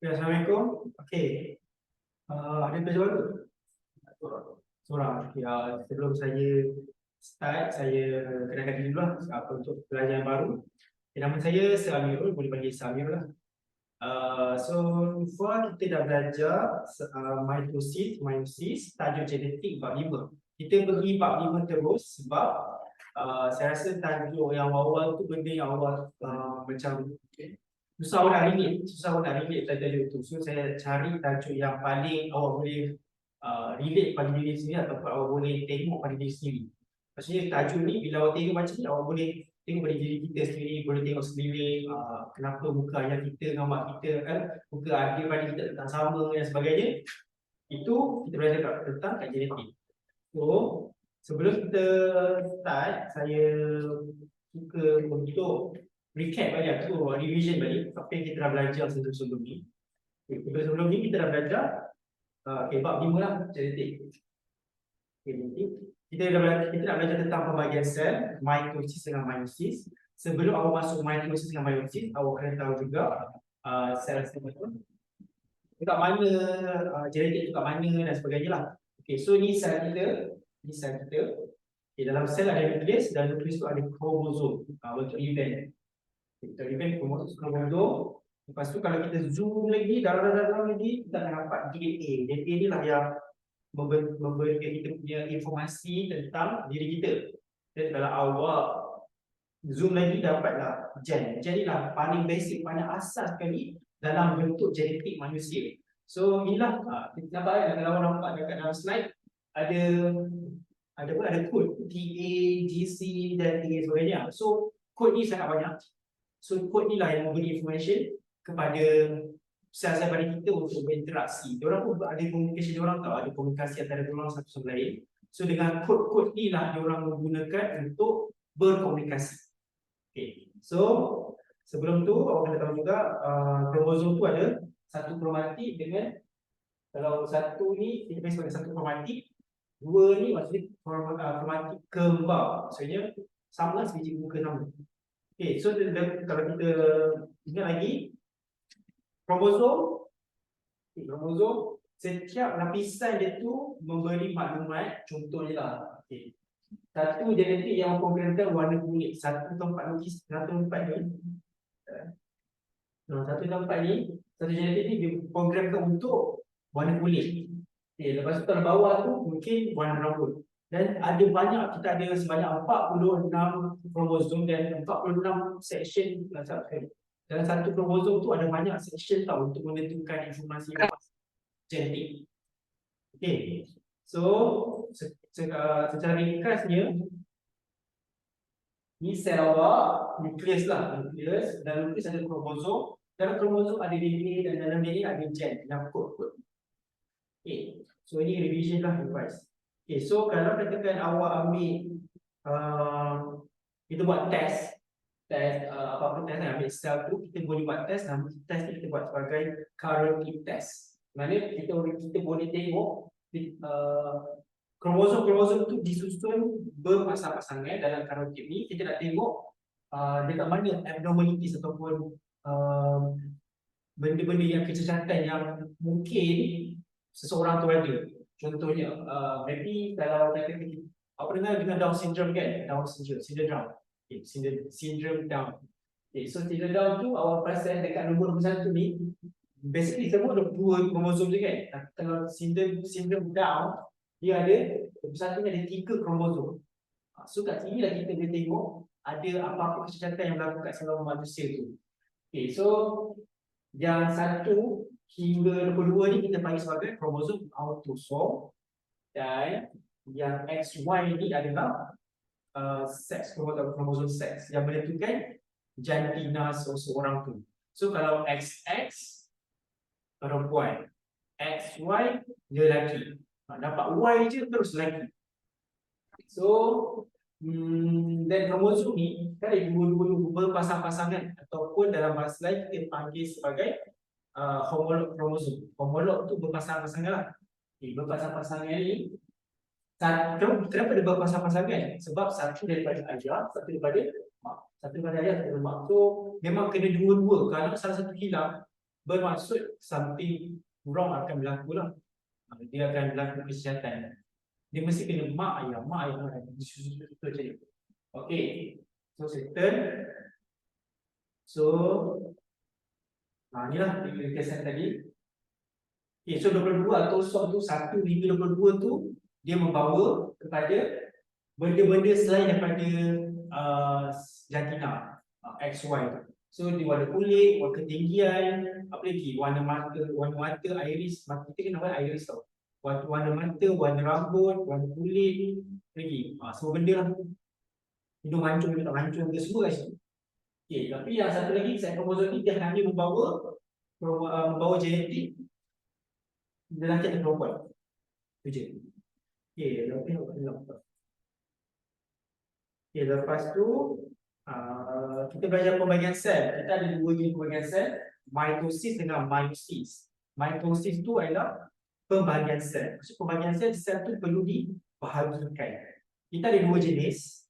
Ya, Assalamualaikum. Okey. Ada kerja baru? Seorang. Ya, sebelum saya start, saya kenalkan diri dulu lah apa untuk pelajar yang baru. Nama saya Amirul, boleh panggil saya Amir lah. So far kita dah belajar mitosis, tajuk genetik bab 5. Kita pergi bab 5 terus sebab saya rasa tajuk yang awal tu benda yang awal macam susah orang relate tajuk tu. So saya cari tajuk yang paling awak boleh relate pada diri sendiri ataupun awak boleh tengok pada diri sendiri. Maksudnya tajuk ni bila awak tengok macam ni awak boleh tengok pada diri kita sendiri, boleh tengok sekeliling kenapa muka ayah kita dengan mak kita kan, muka adik pada kita tak sama dan sebagainya. Itu kita belajar tentang kat genetik. So sebelum kita start, saya suka untuk recap balik tu, revision balik apa yang kita dah belajar sebelum ni. Sebelum ni kita dah belajar bab 5 lah, genetik. Kita nak belajar tentang pembagian sel, mitosis dengan meiosis. Sebelum awak masuk mitosis dengan meiosis, awak kena tahu juga sel-sel itu dekat mana, genetik dekat mana dan sebagainya lah. Okay, so ni sel kita. Okay, dalam sel ada nukleus dan nukleus tu ada kromosom bentuk event. Bentuk event kromosom. Lepas tu kalau kita zoom lagi, dalam lagi, kita akan dapat DNA. DNA ni lah yang memberikan kita punya informasi tentang diri kita. Dan kalau awak zoom lagi dapatlah gen. Gen ni lah paling basic, paling asas sekali dalam bentuk genetik manusia. So inilah kita nampak kalau awak nampak dekat dalam slide ada kod TA, GC dan sebagainya. So kod ni sangat banyak. So kod ni lah yang memberi information kepada sel-sel pada kita untuk berinteraksi. Diorang pun ada komunikasi, diorang tahu ada komunikasi antara diorang satu sama lain. So dengan kod-kod ni lah diorang menggunakan untuk berkomunikasi. Okay. So sebelum tu awak kena tahu juga kromosom tu ada satu kromatik dengan, kalau satu ni kita panggil sebagai satu kromatik, dua ni maksudnya kromatik kembar. Maksudnya sama sebiji muka sama. Okay, so kalau kita ingat lagi kromosom, setiap lapisan dia tu memberi maklumat. Contohnya lah, okay, satu genetik yang memprogramkan warna kulit, satu tempat ni, satu genetik ni diprogramkan untuk warna kulit. Okay, lepas tu kalau bawah tu mungkin warna rambut. Dan ada banyak, kita ada sebanyak 46 kromosom dan 46 section dalam satu kromosom tu ada banyak section tau untuk menentukan informasi genetik. Okay, so secara ringkasnya ni sel awak, nukleus lah, nukleus ada kromosom. Dalam kromosom ada DNA dan dalam DNA ada gen yang kod-kod. Okay, so ini revision lah guys. Okay, so kalau katakan awak ambil kita buat test apa-apa test, ambil sel tu, kita boleh buat test. Nama test ni kita buat sebagai karotid test. Maksudnya kita boleh tengok kromosom tu disusun berpasang-pasangan dalam karotid ni. Kita nak tengok dekat mana abnormalities ataupun benda-benda yang kecacatan yang mungkin seseorang tu ada. Contohnya maybe kalau apa dengan Down syndrome kan, syndrome Down. Okay, so syndrome Down tu awak perasan dekat nombor 1 ni basically semua ada 2 kromosom je kan. Kalau syndrome Down dia ada satu ni ada 3 kromosom. So kat sini lah kita boleh tengok ada apa-apa kecacatan yang berlaku kat selama manusia tu. Okay, so yang 1 hingga 22 ni kita panggil sebagai kromosom autosom, dan yang XY ni adalah seks, kromosom seks yang menentukan jantina seseorang tu. So kalau XX perempuan, XY dia lelaki. Dapat Y je terus lelaki. So dan kromosom ni kan ada dua-dua berpasang-pasangan ataupun dalam bahasa lain kita panggil sebagai homolog kromosom. Homolog tu berpasang-pasangan lah. Okay, berpasang-pasangan ni kenapa dia berpasang-pasangan? Sebab satu daripada ayah, satu daripada mak. So memang kena dua-dua. Kalau salah satu hilang, bermaksud something wrong akan berlaku lah. Dia akan berlaku kesihatan. Dia mesti kena mak ayah susu macam ni. Okay, so settle. So inilah ringkasan tadi. Okay, so 22 atau soal tu 1 hingga 22 tu dia membawa kepada benda-benda selain daripada jantina XY tu. So di warna kulit, warna ketinggian, apa lagi? Warna mata, iris, mata kita kan namanya iris tau. Warna mata, warna rambut, warna kulit, lagi. Semua benda lah. Hidung mancung, tak mancung ke semua kat situ. Okay, tapi yang satu lagi, saya kromosom ni dia hanya membawa genetik lelaki atau perempuan. Itu je. Okay, lepas tu kita belajar pembagian sel. Kita ada dua jenis pembagian sel, mitosis dengan meiosis. Mitosis tu adalah pembagian sel. Maksud pembagian sel tu perlu dibahagikan. Kita ada dua jenis.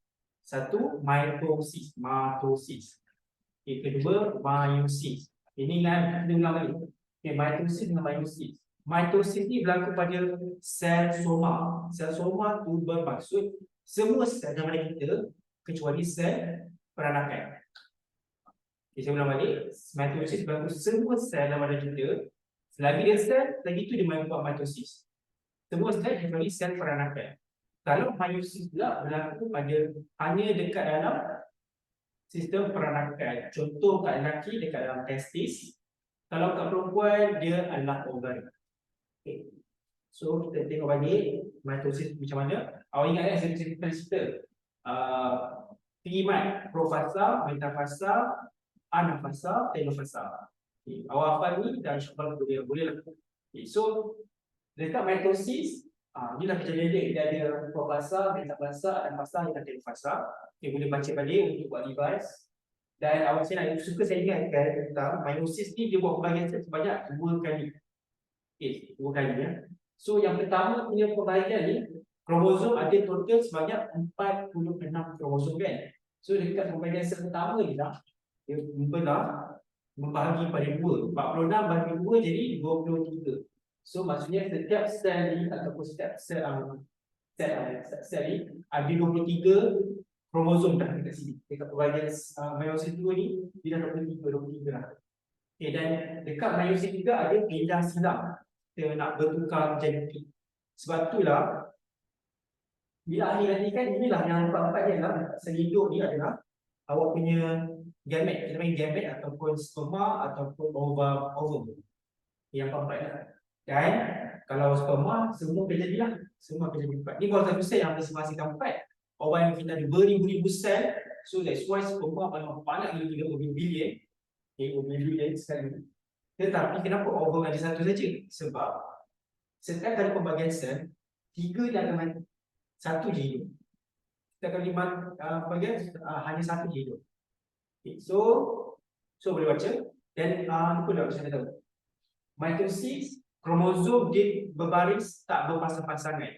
Satu mitosis, okay, kedua meiosis. Ini kan kita ulang lagi. Okay, mitosis dengan meiosis. Mitosis ni berlaku pada sel soma. Sel soma tu bermaksud semua sel dalam badan kita kecuali sel peranakan. Okay, saya ulang balik. Mitosis berlaku semua sel dalam badan kita. Selagi dia sel, lagi tu dia membuat mitosis. Semua sel kecuali sel peranakan. Kalau meiosis pula berlaku pada hanya dekat dalam sistem peranakan. Contoh kat lelaki dekat dalam testis. Kalau kat perempuan dia adalah ovari. Okay. So kita tengok balik mitosis macam mana. Awak ingat kan saya cerita primat, profasa, metafasa, anafasa, telofasa. Okay. Awak hafal ni dan insyaAllah boleh lah. Okay. So dekat mitosis, inilah kejadian dia. Dia ada profasa, metafasa, anafasa dan telofasa. Okay, boleh baca balik untuk buat revise. Dan awak suka saya ingatkan tentang meiosis ni dia buat pembagian sebanyak 2 kali. Okay, 2 kali ya. So yang pertama punya pembagian ni, kromosom ada total sebanyak 46 kromosom kan. So dekat pembagian sel pertama ni lah, dia membahagi pada 2. 46 bagi 2 jadi 23. So maksudnya setiap sel ni ataupun setiap sel ni ada 23 kromosom dah dekat sini. Dekat pembagian meiosis 2 ni dia dah 23 lah. Okay, dan dekat meiosis juga ada pindah silang. Kita nak bertukar genetik. Sebab itulah bila akhir nanti kan inilah yang empat-empat dia lah. Sel hidup ni adalah awak punya gamet. Kita panggil gamet ataupun sperma ataupun ovum. Yang empat-empat lah. Dan kalau sperma semua akan jadilah. Semua akan jadi 4. Ni baru satu sel yang masing-masing 4. Orang yang kita ada beribu-ribu sel. So that's why sperma paling banyak gila berbilion. Okay, berbilion sekali. Tetapi kenapa ovum ada satu saja? Sebab setiap kali pembagian sel, 3 dia akan mati. 1 je hidup. Setiap kali pembagian hanya 1 je hidup. Okay, so boleh baca. Dan lupa dah saya tahu. Mitosis, kromosom dia berbaris tak berpasang-pasangan.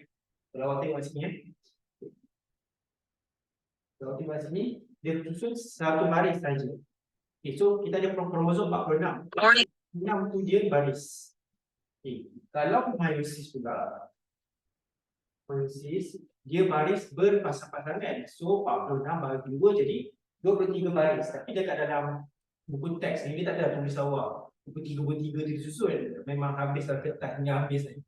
Kalau awak tengok sini ya. Kalau tengok sini, dia susun satu baris saja. Okay, so kita ada kromosom 46. 6 tu dia baris. Okay. Kalau meiosis pula, meiosis dia baris berpasang-pasangan. So 46 bagi 2 jadi 23 baris. Tapi dekat dalam buku teks ni dia tak ada tulis awak 23 disusun. Memang habis lah kertasnya habis ni.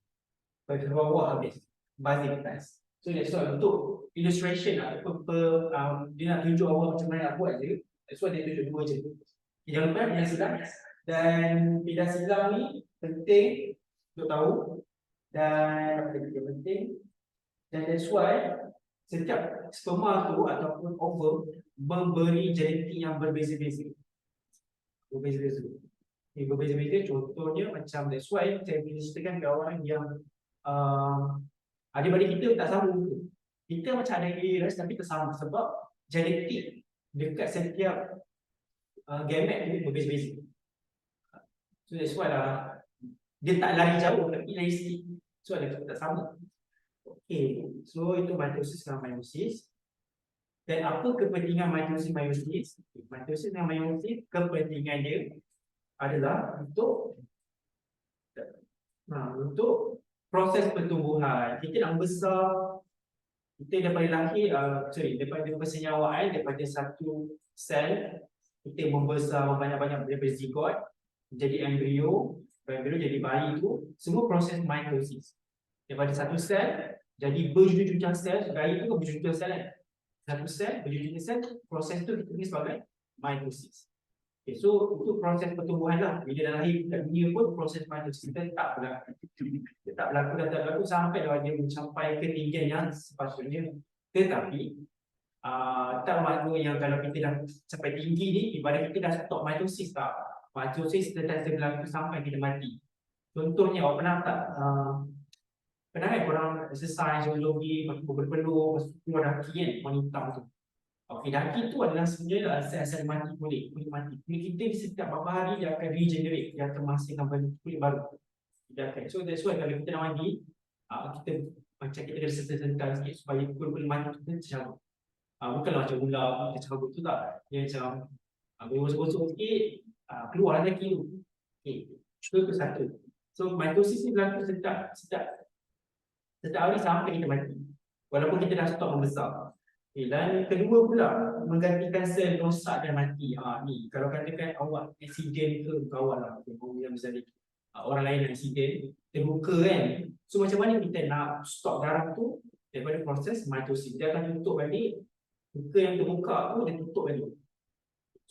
Bagi bawah habis. Bazir kertas. So that's why untuk illustration ataupun dia nak tunjuk awak macam mana nak buat je. That's why dia tunjuk 2 je. Jangan lupa pindah silang. Dan pindah silang ni penting untuk tahu. Dan apa lagi penting. Dan that's why setiap sperma tu ataupun ovum memberi genetik yang berbeza-beza. Berbeza-beza. Berbeza-beza contohnya macam that's why saya boleh ceritakan kawan yang adik-adik kita tak sama muka. Kita macam ada iris tapi tak sama sebab genetik dekat setiap gamet tu berbeza-beza. So that's why lah dia tak lari jauh tapi lari sikit. So ada tak sama. Okay, so itu mitosis dan meiosis. Dan apa kepentingan mitosis? Mitosis dan meiosis kepentingan dia adalah untuk proses pertumbuhan. Kita nak besar, kita daripada lahir, daripada persenyawaan, daripada satu sel, kita membesar banyak-banyak daripada zigot, jadi embrio, jadi bayi itu, semua proses mitosis. Daripada satu sel, jadi berjuta-juta sel, bayi itu berjuta sel kan? Satu sel, berjuta-juta sel, proses itu kita panggil sebagai mitosis. Okay, so itu proses pertumbuhan lah. Bila dah lahir kat dunia pun proses mitosis kita tak berlaku. Dia tak berlaku sampai dia mencapai ketinggian yang sepatutnya. Tetapi tak bermakna yang kalau kita dah sampai tinggi ni, ibarat kita dah stop mitosis tak. Mitosis tetap berlaku sampai kita mati. Contohnya, awak pernah tak pernah kan korang exercise, zoologi, berpeluh, keluar daki kan, wanita tu. Okey, daki tu adalah sebenarnya sel-sel mati kulit mati. Kulit kita setiap beberapa hari dia akan regenerate, dia akan menghasilkan kulit baru. Dia akan. So that's why kalau kita nak mandi, kita macam kita kena sental sikit supaya kulit mati kita tercabut. Bukanlah macam ular kita cabut tu tak. Dia macam gosok-gosok sikit, keluar daki tu. Okey, itu satu. So mitosis ni berlaku setiap hari sampai kita mati. Walaupun kita dah stop membesar. Dan kedua pula, menggantikan sel rosak dan mati. Ni kalau katakan awak accident ke, kawan lah, yang misalnya orang lain accident, terluka kan. So macam mana kita nak stop darah tu daripada proses mitosis? Dia akan tutup balik, luka yang terbuka tu dia tutup balik.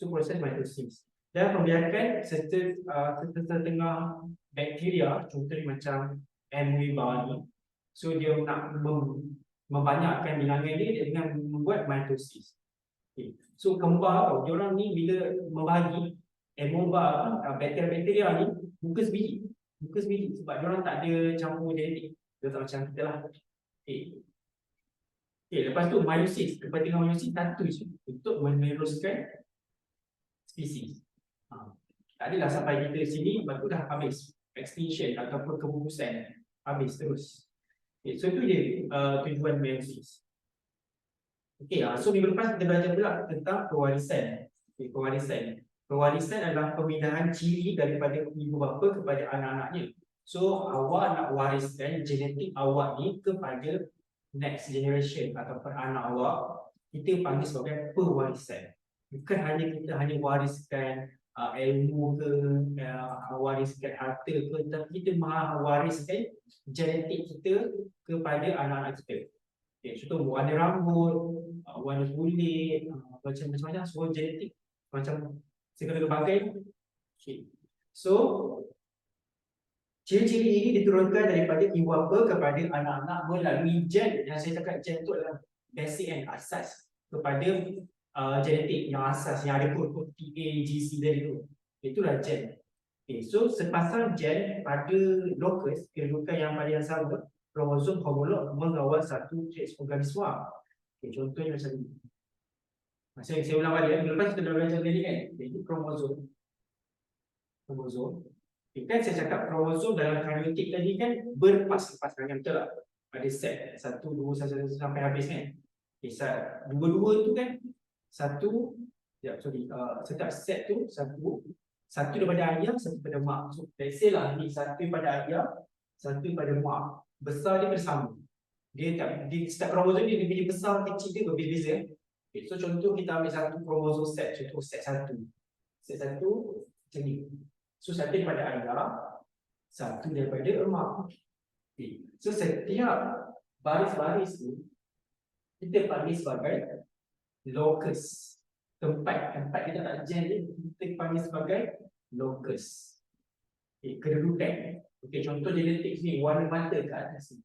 So proses mitosis. Dan membiarkan setengah bakteria, contohnya macam amoeba ni, so dia nak membanyakkan bilangan dia dengan membuat mitosis. Okay. So kembar, diorang ni bila membahagi amoeba, bakteria-bakteria ni muka sebiji sebab diorang tak ada campur genetik. Dia tak macam kita lah. Okay, lepas tu meiosis, kepentingan meiosis satu je untuk meneruskan spesies. Tak adalah sampai kita sini baru dah habis extinction ataupun kebubusan, habis terus. Okay, so itu dia tujuan meiosis. Okay, so minggu lepas kita belajar pula tentang pewarisan. Okay, pewarisan adalah pemindahan ciri daripada ibu bapa kepada anak-anaknya. So awak nak wariskan genetik awak ni kepada next generation ataupun anak awak, kita panggil sebagai pewarisan. Bukan hanya kita wariskan ilmu ke, wariskan harta ke, tapi kita mahu wariskan genetik kita kepada anak-anak kita. Okay, contoh warna rambut, warna kulit, macam-macam, semua genetik macam segala-galanya. Okay. So ciri-ciri ini diturunkan daripada ibu bapa kepada anak-anak melalui gen. Yang saya cakap gen itu adalah basic and asas kepada genetik yang asas, yang ada kod TA, GC dari itu. Itulah gen. Okay, so sepasang gen pada locus, kedudukan yang pada yang sama, kromosom homolog mengawal satu trait organisme. Okay, contohnya macam ni. Saya ulang balik. Lepas kita dah belajar tadi kan, iaitu kromosom. Okay, kan saya cakap kromosom dalam karyotik tadi kan berpas-pasangan, betul tak? Ada set 1, 2 sampai habis kan. Okay, dua-dua tu kan setiap set tu satu daripada ayah, satu daripada mak. So let's say lah ni satu daripada ayah, satu daripada mak. Besar dia bersama. Dia setiap kromosom dia lebih besar, kecil dia berbeza. Okay, so contoh kita ambil satu kromosom set, contoh set 1. Set 1 macam ni. So satu daripada ayah, satu daripada mak. Okay. So setiap baris-baris ni kita panggil sebagai locus. Tempat kita tak gen ni kita panggil sebagai locus. Okay, kedudukan. Okay, contoh genetik ni warna mata kat atas ni.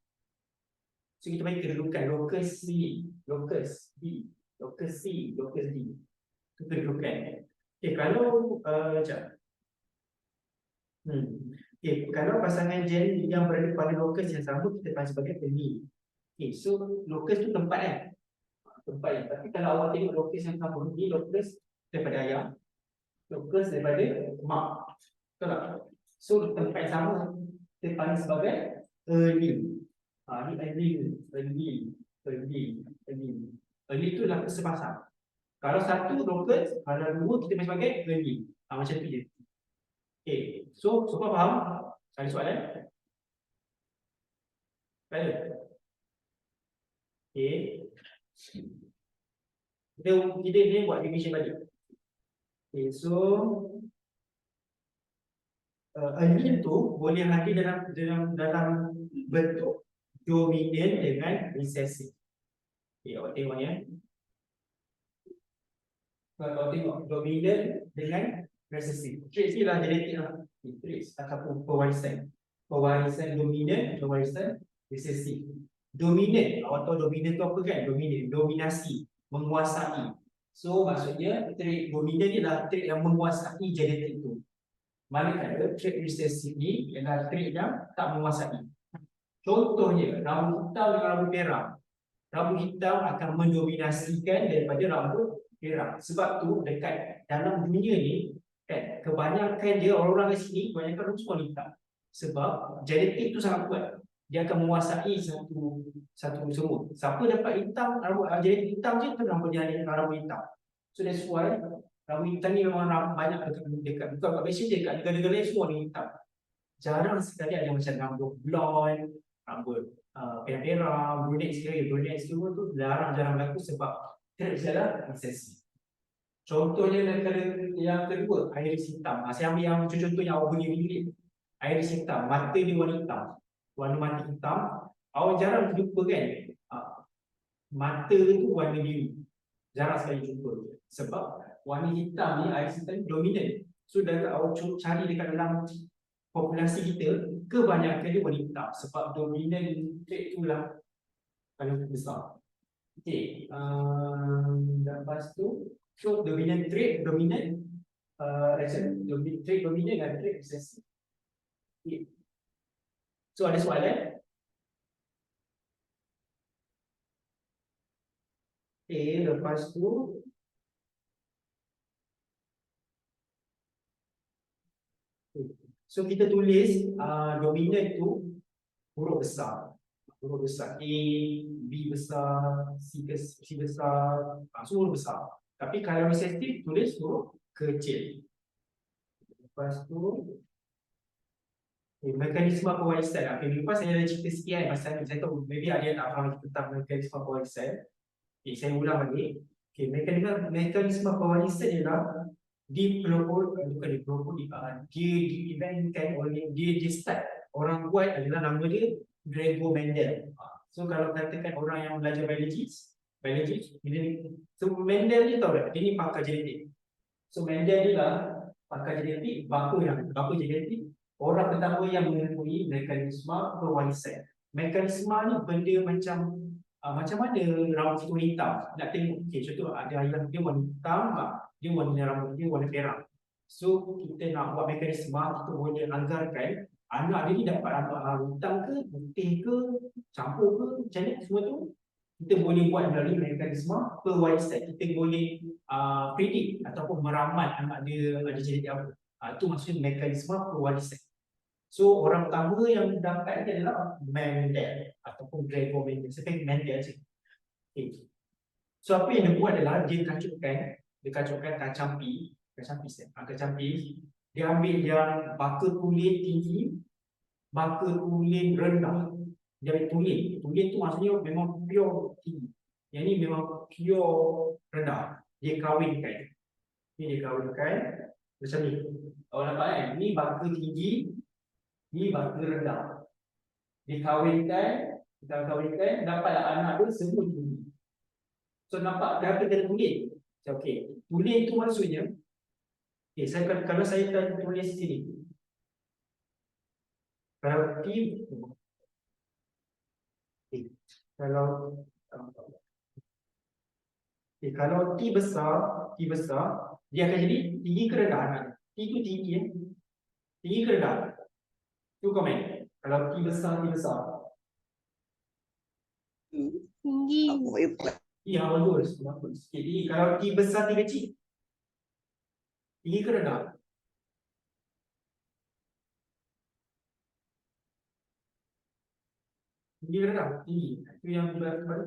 So kita panggil kedudukan locus C, locus B, locus C, locus D. Itu kedudukan. Okay, kalau okay, kalau pasangan gen yang berada pada locus yang sama kita panggil sebagai allele. Okay, so locus tu tempat kan? Tempat yang. Tapi kalau awak tengok locus yang sama, ni locus daripada ayah, locus daripada mak. Betul tak? So tempat yang sama kita panggil sebagai allele. Ni allele. Allele tu adalah sepasang. Kalau satu locus, kalau dua kita panggil sebagai allele. Macam tu je. Okay, so semua faham? Ada soalan? Ada? Okay. Kita ni buat division balik. Okay, so angin tu boleh hadir dalam bentuk dominan dengan resesif. Okay, awak tengok ya. Kalau tengok dominan dengan resesif. Traits ni lah genetik lah. Traits ataupun pewarisan. Pewarisan dominan, pewarisan resesif. Dominan, awak tahu dominan tu apa kan? Dominan, dominasi, menguasai. So maksudnya trait dominan ni adalah trait yang menguasai genetik tu. Manakala trait resesif ni ialah trait yang tak menguasai. Contohnya, rambut hitam dengan rambut merah. Rambut hitam akan mendominasikan daripada rambut merah. Sebab tu dekat dalam dunia ni, kan, kebanyakan dia orang-orang di sini, kebanyakan semua hitam. Sebab genetik tu sangat kuat. Dia akan menguasai satu semua. Siapa dapat hitam, genetik hitam je, tu rambut dia rambut hitam. So that's why rambut hitam ni memang banyak dekat bukan kat Malaysia je, dekat negara-negara lain semua ni hitam. Jarang sekali ada macam rambut blonde, rambut merah, brunette semua tu jarang berlaku sebab trait adalah resesif. Contohnya negara yang kedua, iris hitam. Saya ambil yang contoh yang awak punya bilik. Iris hitam, mata dia warna hitam. Warna mata hitam, awak jarang jumpa kan? Mata tu warna biru. Jarang sekali jumpa. Sebab warna hitam ni, iris hitam ni dominan. So dah awak cari dekat dalam populasi kita, kebanyakan dia warna hitam. Sebab dominan trait tu lah paling besar. Okay, lepas tu, so dominan trait, trait dominan dan trait resesif. Okay. So ada soalan? Okay, lepas tu so kita tulis dominan tu huruf besar. Huruf besar A, B besar, C besar, semua huruf besar. Tapi kalau resesif tulis huruf kecil. Lepas tu mekanisme pewarisan. Okay, lepas saya ada cerita sikit kan pasal ni. Saya tahu maybe ada yang tak faham tentang mekanisme pewarisan. Okay, saya ulang balik. Okay, mekanisme pewarisan ialah diinventkan oleh dia start. Orang buat adalah nama dia Gregor Mendel. So kalau katakan orang yang belajar biologi, so Mendel ni tahu tak? Dia ni pakar genetik. So Mendel ni lah pakar genetik, bapa genetik. Orang pertama yang mengetahui mekanisme pewarisan. Mekanisme ni benda macam mana rambut kita warna hitam. Nak tengok, okay, contoh ada ayah dia warna hitam, dia warna rambut dia warna merah. So kita nak buat mekanisme, kita boleh anggarkan anak dia ni dapat rambut hitam ke, putih ke, campur ke, macam mana semua tu. Kita boleh buat melalui mekanisme pewarisan. Kita boleh predict ataupun meramal anak dia ada genetik apa. Itu maksudnya mekanisme pewarisan. So orang pertama yang dapat ni adalah Mendel ataupun Gregor Mendel. Saya panggil Mendel je. Okay. So apa yang dia buat adalah dia kacaukan kacang pi. Dia ambil yang baka tulen tinggi, baka tulen rendah. Dia ambil tulen tu maksudnya memang pure tinggi. Yang ni memang pure rendah. Dia kahwinkan. Macam ni. Awak nampak kan? Ni baka tinggi, ni baka rendah. Dikahwinkan, dapatlah anak dia semua tinggi. So nampak berapa dia tulen? Okey, tulen tu maksudnya, okay, kalau saya tulis sini. Kalau T, kalau T besar, dia akan jadi tinggi ke rendah anak. T tu tinggi ya. Tinggi ke rendah? Tu komen. Kalau T besar. Tinggi. Ya, bagus. Jadi kalau T besar, T kecil. Tinggi ke rendah? Tinggi ke rendah? Tinggi. Itu yang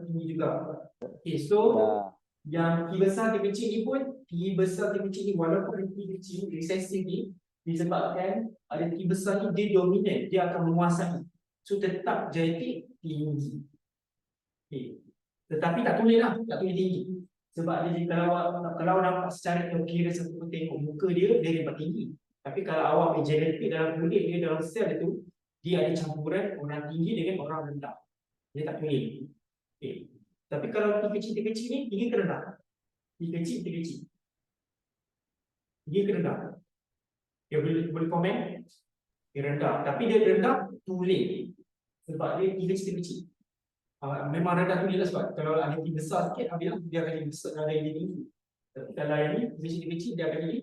tinggi juga. Okay, so yang T besar, T kecil ni pun, T besar, T kecil ni walaupun T kecil, resesif ni, disebabkan identiti besar ni dia dominan, dia akan menguasai. So tetap genetik tinggi. Okay. Tetapi tak tulis lah, tak tulis tinggi. Sebab dia kalau nampak secara kira satu tengok muka dia nampak tinggi. Tapi kalau awak punya genetik dalam kulit dia, dalam sel itu, dia ada campuran orang tinggi dengan orang rendah. Dia tak tulis. Okay. Tapi kalau T kecil ni, tinggi ke rendah? T kecil. Tinggi ke rendah? Dia boleh komen? Dia rendah. Tapi dia rendah tulis. Sebab dia T kecil. Memang rendah tulis lah, sebab kalau ada T besar sikit, dia akan jadi besar, ada yang tinggi. Tapi kalau yang ni, T kecil, dia akan jadi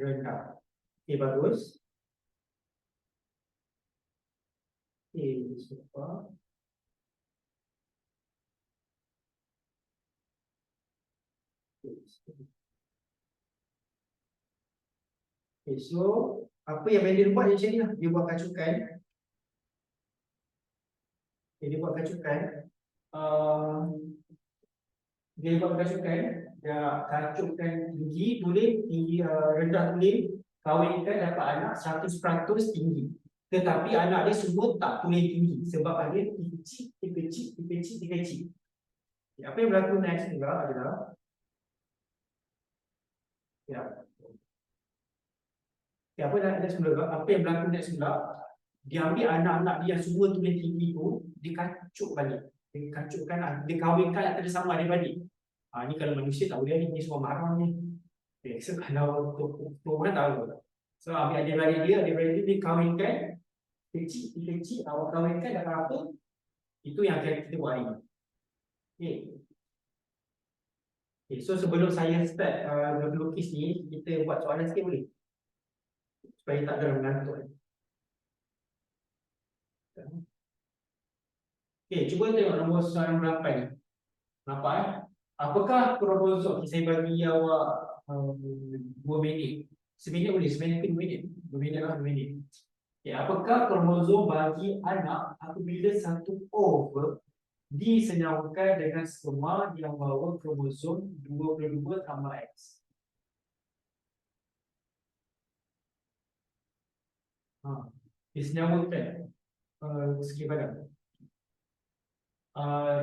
rendah. Okay, bagus. Okay, super. Okay, so apa yang Mendel buat macam ni lah. Dia buat kacukan. Okay, dia buat kacukan. Dia kacukkan tinggi tulis, tinggi rendah tulis, kahwinkan dapat anak 100% tinggi. Tetapi anak dia semua tak tulis tinggi sebab ada T kecil. Apa yang berlaku next juga adalah apa yang berlaku next juga, dia ambil anak-anak dia yang semua tulis tinggi tu, dia kacuk balik. Dia kacukkan, dia kahwinkan antara sama adik-beradik. Ni kalau manusia tak boleh ni semua marah ni. Okay, so kalau tu orang tahu. So ambil adik-beradik dia kahwinkan kecil, awak kahwinkan dapat apa? Itu yang kita buat hari ni. Okay. Okay, so sebelum saya start lukis ni, kita buat soalan sikit boleh? Supaya tak ada mengantuk. Okay, cuba tengok nombor soalan berapa ni. Nampak Apakah kromosom? Saya bagi awak 2 minit. Seminit boleh, seminit ke 2 minit? 2 minit lah, 2 minit. Okay, apakah kromosom bagi anak apabila satu over disenyawakan dengan sperma yang membawa kromosom 22 tambah X? Disenyawakan segi badan.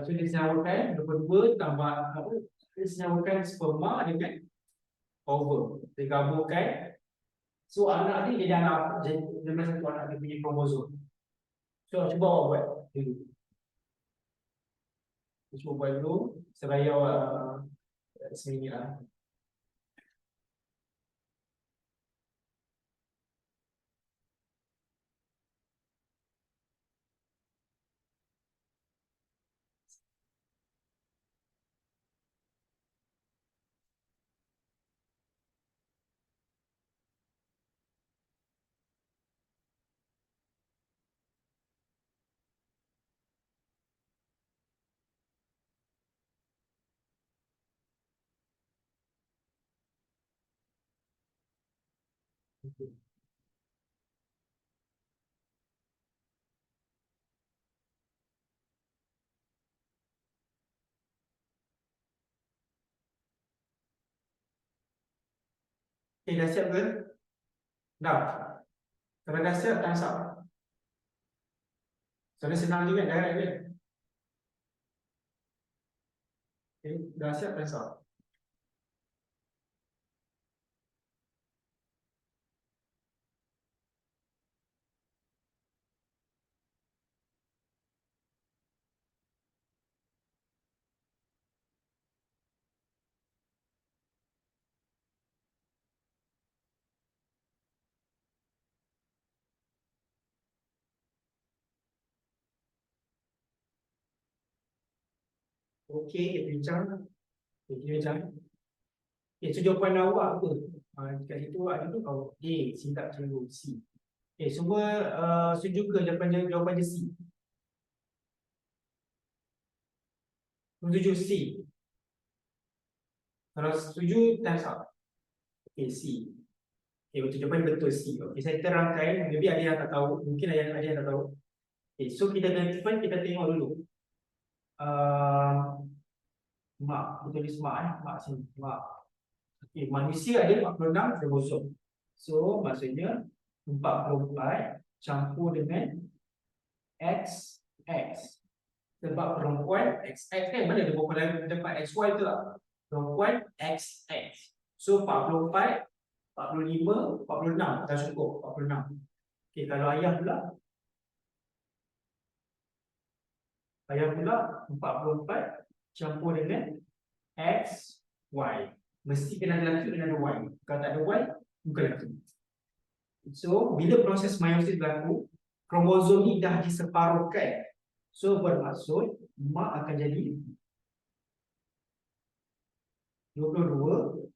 So disenyawakan 22 tambah apa? Disenyawakan sperma dengan over digabungkan. So anak ni jadi anak dia satu anak dia punya kromosom. So cuba awak buat dulu. Cuba buat dulu. Saya awak seminit lah. Okay, dah siap ke? Dah. Kalau dah siap, thumbs up. Soalnya senang juga, dah kan? Okay, dah siap, thumbs up. Okay, kita bincang. Okay, kita bincang. Okay, so jawapan awak apa? Dekat situ ada tu awak A, C tak keliru, C. Okay, semua setuju ke jawapan dia C? Setuju C. Kalau setuju, thumbs up. Okay, C. Okay, betul, jawapan betul C. Okay, saya terangkan, maybe ada yang tak tahu, mungkin ada yang tak tahu. Okay, so kita tengok dulu. Mak, betul ni mak mak sini, mak. Okay, manusia ada 46 kromosom. So, maksudnya 44 campur dengan X. Sebab perempuan XX kan mana ada perempuan depan XY tu lah. Perempuan XX. So 44, 45, 46 dah cukup 46. Okey, kalau ayah pula 44 campur dengan X, Y. Mesti kena ada lelaki, kena ada Y. Kalau tak ada Y, bukan lelaki. So, bila proses meiosis berlaku, kromosom ni dah diseparuhkan. So, bermaksud mak akan jadi 22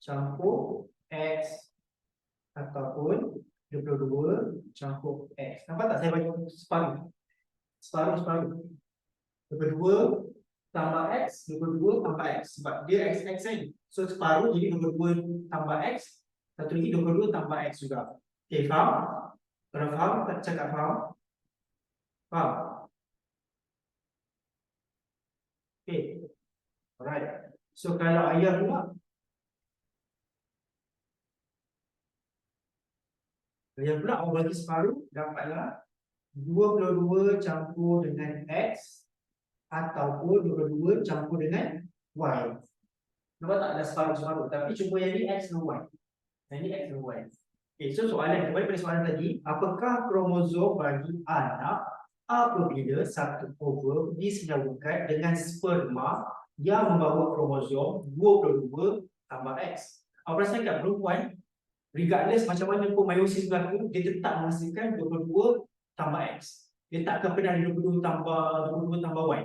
campur X ataupun 22 campur X. Nampak tak saya bagi separuh? Separuh. 22 tambah X, 22 tambah X. Sebab dia XX kan. So, separuh jadi 22 tambah X. Satu lagi 22 tambah X juga. Okay, faham? Kalau faham, tak cakap faham? Faham? Okay. Alright. So, kalau ayah pula, awak bagi separuh, dapatlah 22 campur dengan X ataupun 22 campur dengan Y. Nampak tak ada separuh-separuh? Tapi cuma yang ni X dan Y. Yang ni X dan Y. Okay, so soalan, kembali pada soalan tadi, apakah kromosom bagi anak apabila satu ovum disinawirkan dengan sperma yang membawa kromosom 22 tambah X? Awak perasan tak perempuan, regardless macam mana pun meiosis berlaku, dia tetap menghasilkan 22 tambah X. Dia tak akan pernah ada 22 tambah Y.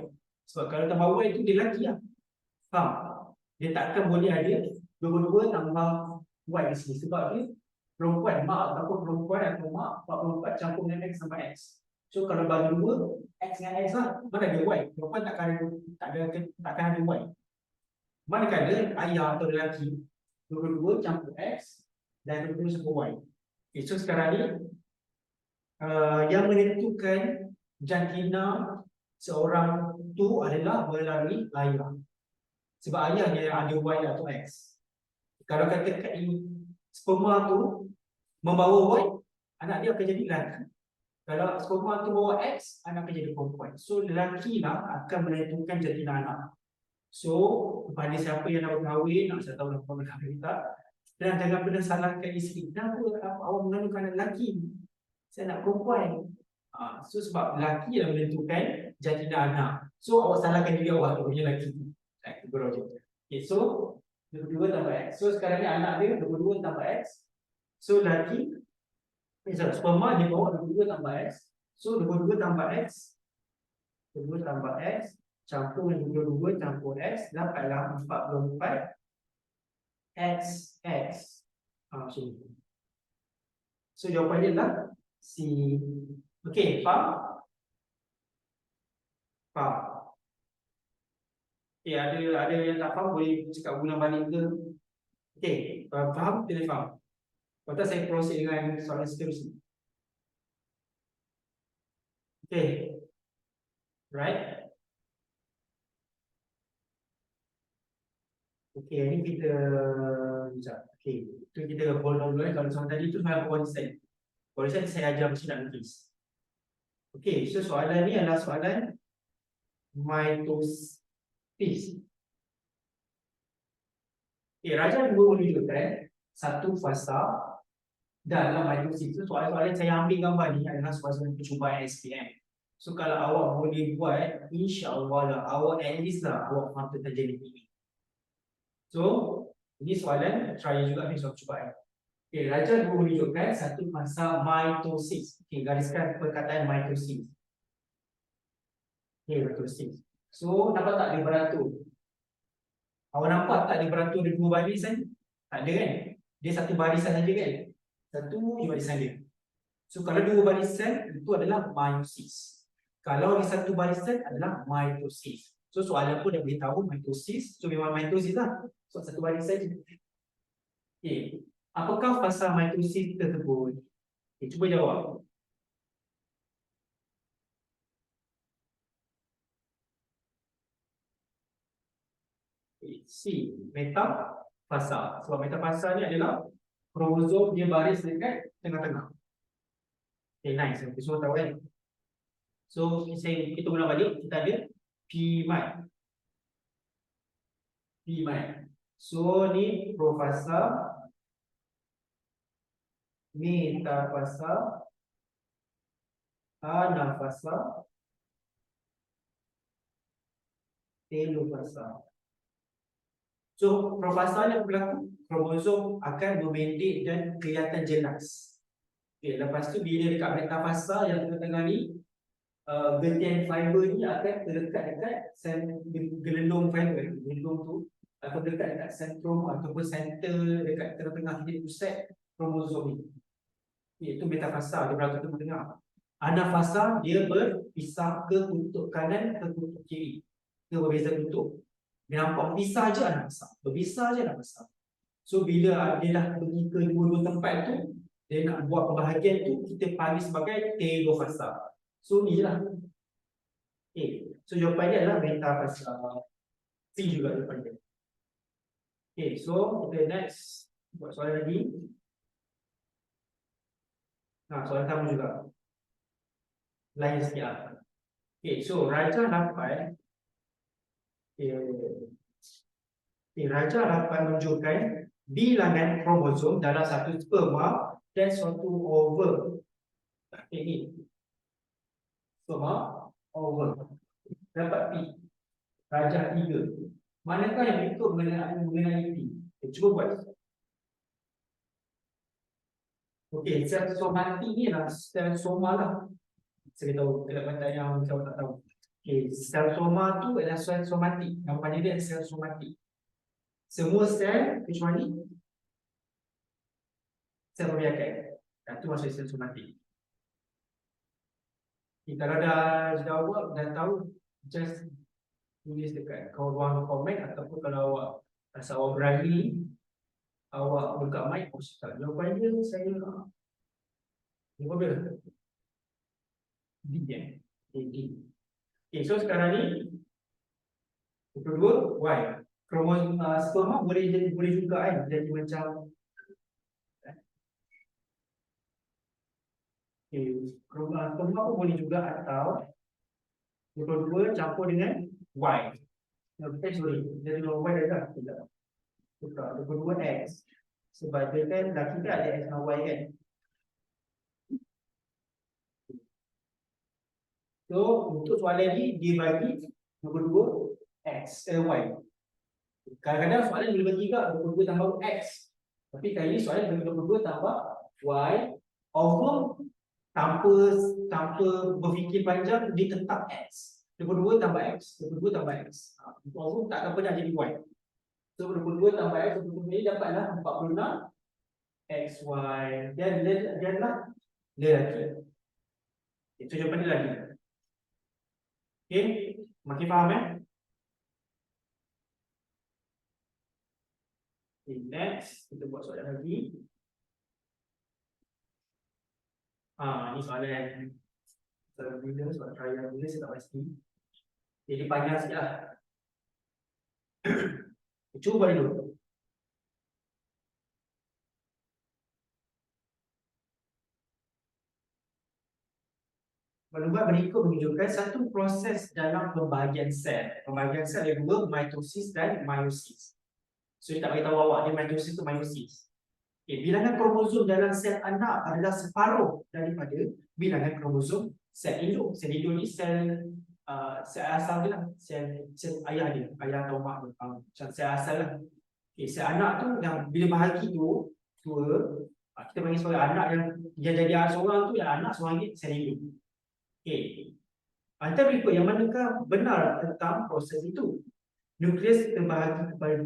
Sebab kalau tambah Y itu dia lelaki lah. Faham? Dia tak akan boleh ada 22 tambah Y di sini. Sebab dia perempuan, mak ataupun perempuan atau mak 44 campur dengan X tambah X. So kalau bagi 2, X dengan X lah, mana ada Y? Perempuan takkan ada Y. Manakala ayah atau lelaki 22 campur X dan 22 campur Y. Okay, so sekarang ni yang menentukan jantina seorang tu adalah melalui ayah. Sebab ayah dia ada Y atau X. Kalau katakan sperma tu membawa Y, anak dia akan jadi lelaki. Kalau sperma tu bawa X, anak akan jadi perempuan. So lelaki lah akan menentukan jantina anak. So kepada siapa yang nak berkahwin, nak saya tahu nak berkahwin tak, dan jangan pernah salahkan isteri. Kenapa awak mengandungkan anak lelaki? Saya nak perempuan. So sebab lelaki yang menentukan jantina anak. So awak salahkan diri awak tu punya lelaki. Okay, so 22 tambah X. So sekarang ni anak dia 22 tambah X. So lelaki, sperma dia bawa 22 tambah X. So 22 tambah X, 22 tambah X campur dengan 22 campur X, dapatlah 44 XX. Macam ni. So jawapan dia adalah C. Okey, faham? Faham? Okay, ada yang tak faham boleh cakap ulang balik ke? Okey, kalau faham, boleh faham. Lepas tu saya proses dengan soalan seterusnya. Okey. Right? Okey, ni kita sekejap. Okey, tu kita hold on dulu. Kalau soalan tadi tu soalan konsep. Konsep saya ajar macam nak lukis. Okey, so soalan ni adalah soalan mitosis. Okay, Raja dua menunjukkan satu fasa dalam mitosis. So, soalan-soalan yang saya ambil gambar ni adalah soalan percubaan SPM. So kalau awak boleh buat, insya-Allah lah awak at least lah awak faham tentang jenis ini. So ini soalan trial juga ni soalan percubaan. Okay, Raja dua menunjukkan satu fasa mitosis. Okay, gariskan perkataan mitosis. Okay, mitosis. So nampak tak dia beratur? Awak nampak tak dia beratur ada dua barisan? Tak ada kan? Dia satu barisan saja kan? Satu je barisan dia. So kalau dua barisan itu adalah meiosis. Kalau di satu barisan adalah mitosis. So soalan pun dah beritahu mitosis. So memang mitosis lah. So satu barisan je. Okay. Apakah fasa mitosis tersebut? Okay, cuba jawab. Okay. C. Metafasa. Sebab metafasa ni adalah kromosom dia baris dekat tengah-tengah. Okay, nice. Okay, semua tahu kan? So, kita ulang balik. Kita ada P-mite. P-mite. So, ni profasa, metafasa, anafasa, telofasa. So, profasa yang berlaku, kromosom akan memendek dan kelihatan jelas. Okay, lepas tu bila dekat metafasa yang tengah-tengah ni, gentian fiber ni akan terlekat dekat gelendung fiber. Gelendung tu akan terlekat dekat sentrum ataupun center dekat tengah-tengah titik pusat kromosom ni. Iaitu metafasa, dia berlaku tengah-tengah. Anafasa dia berpisah ke kutub kanan ke kutub kiri. Dia berbeza kutub. Dia nampak berpisah je anafasa. Berpisah je anafasa. So bila dia dah pergi ke dua-dua tempat tu, dia nak buat pembahagian tu, kita panggil sebagai telofasa. So ni lah. Okay. So jawapan dia adalah metafasa. C juga jawapan dia. Okay, so kita next buat soalan lagi. Nah, soalan sama juga. Lain sikit lah. Okay, so Raja dapat Raja dapat menunjukkan bilangan kromosom dalam satu sperma dan suatu oval. Okay, ni sperma, oval. Dapat P. Raja 3. Manakah yang berikut mengenai P? Cuba buat. Okey, sel somatik ni lah sel soma lah. Saya tahu kelemahan yang kau tak tahu. Okey, sel soma tu adalah sel somatik. Namanya dia sel somatik. Semua sel kecuali sel pembiakan. Itu maksud sel somatik. Okay, kalau dah jawab, dah tahu, just tulis dekat ruang komen ataupun kalau awak rasa awak berani, awak buka mic, cakap jawapan dia saya nak. Apa dia? D ya. D. Okay, so sekarang ni kedua Y. Kromosom sperma boleh juga kan jadi macam sperma pun boleh juga atau kedua campur dengan Y. Sorry, jadi Y dah tidak. Tukar kedua X. Sebab dia kan laki kan ada X dan Y kan. So untuk soalan ni dia bagi nombor 2 X Y. Kadang-kadang soalan boleh bagi juga nombor 2 tambah X. Tapi kali ni soalan bagi nombor 2 tambah Y. Over tanpa berfikir panjang dia tetap X. Nombor 2 tambah X. Nombor 2 tambah X. Over tak apa nak jadi Y. So nombor 2 tambah X, nombor 2 ni dapatlah 46 XY. Dia adalah lelaki. Itu jawapan dia lagi. Okay, makin faham Okay, next kita buat soalan lagi. Ini soalan bila soalan trial bila saya tak pasti. Jadi panjang sikit lah. Cuba dulu. Maklumat berikut menunjukkan satu proses dalam pembahagian sel. Pembahagian sel ada dua, mitosis dan meiosis. So, kita beritahu awak, dia mitosis atau meiosis. Okay, bilangan kromosom dalam sel anak adalah separuh daripada bilangan kromosom sel induk. Sel induk ni sel asal dia lah. Sel ayah dia, ayah atau mak dia. Macam sel asal lah. Okay, sel anak tu yang bila bahagi tu, kita panggil sebagai anak yang jadi anak seorang tu, yang anak seorang ni sel induk. Okay. Antara berikut yang manakah benar tentang proses itu? Nukleus terbahagi kepada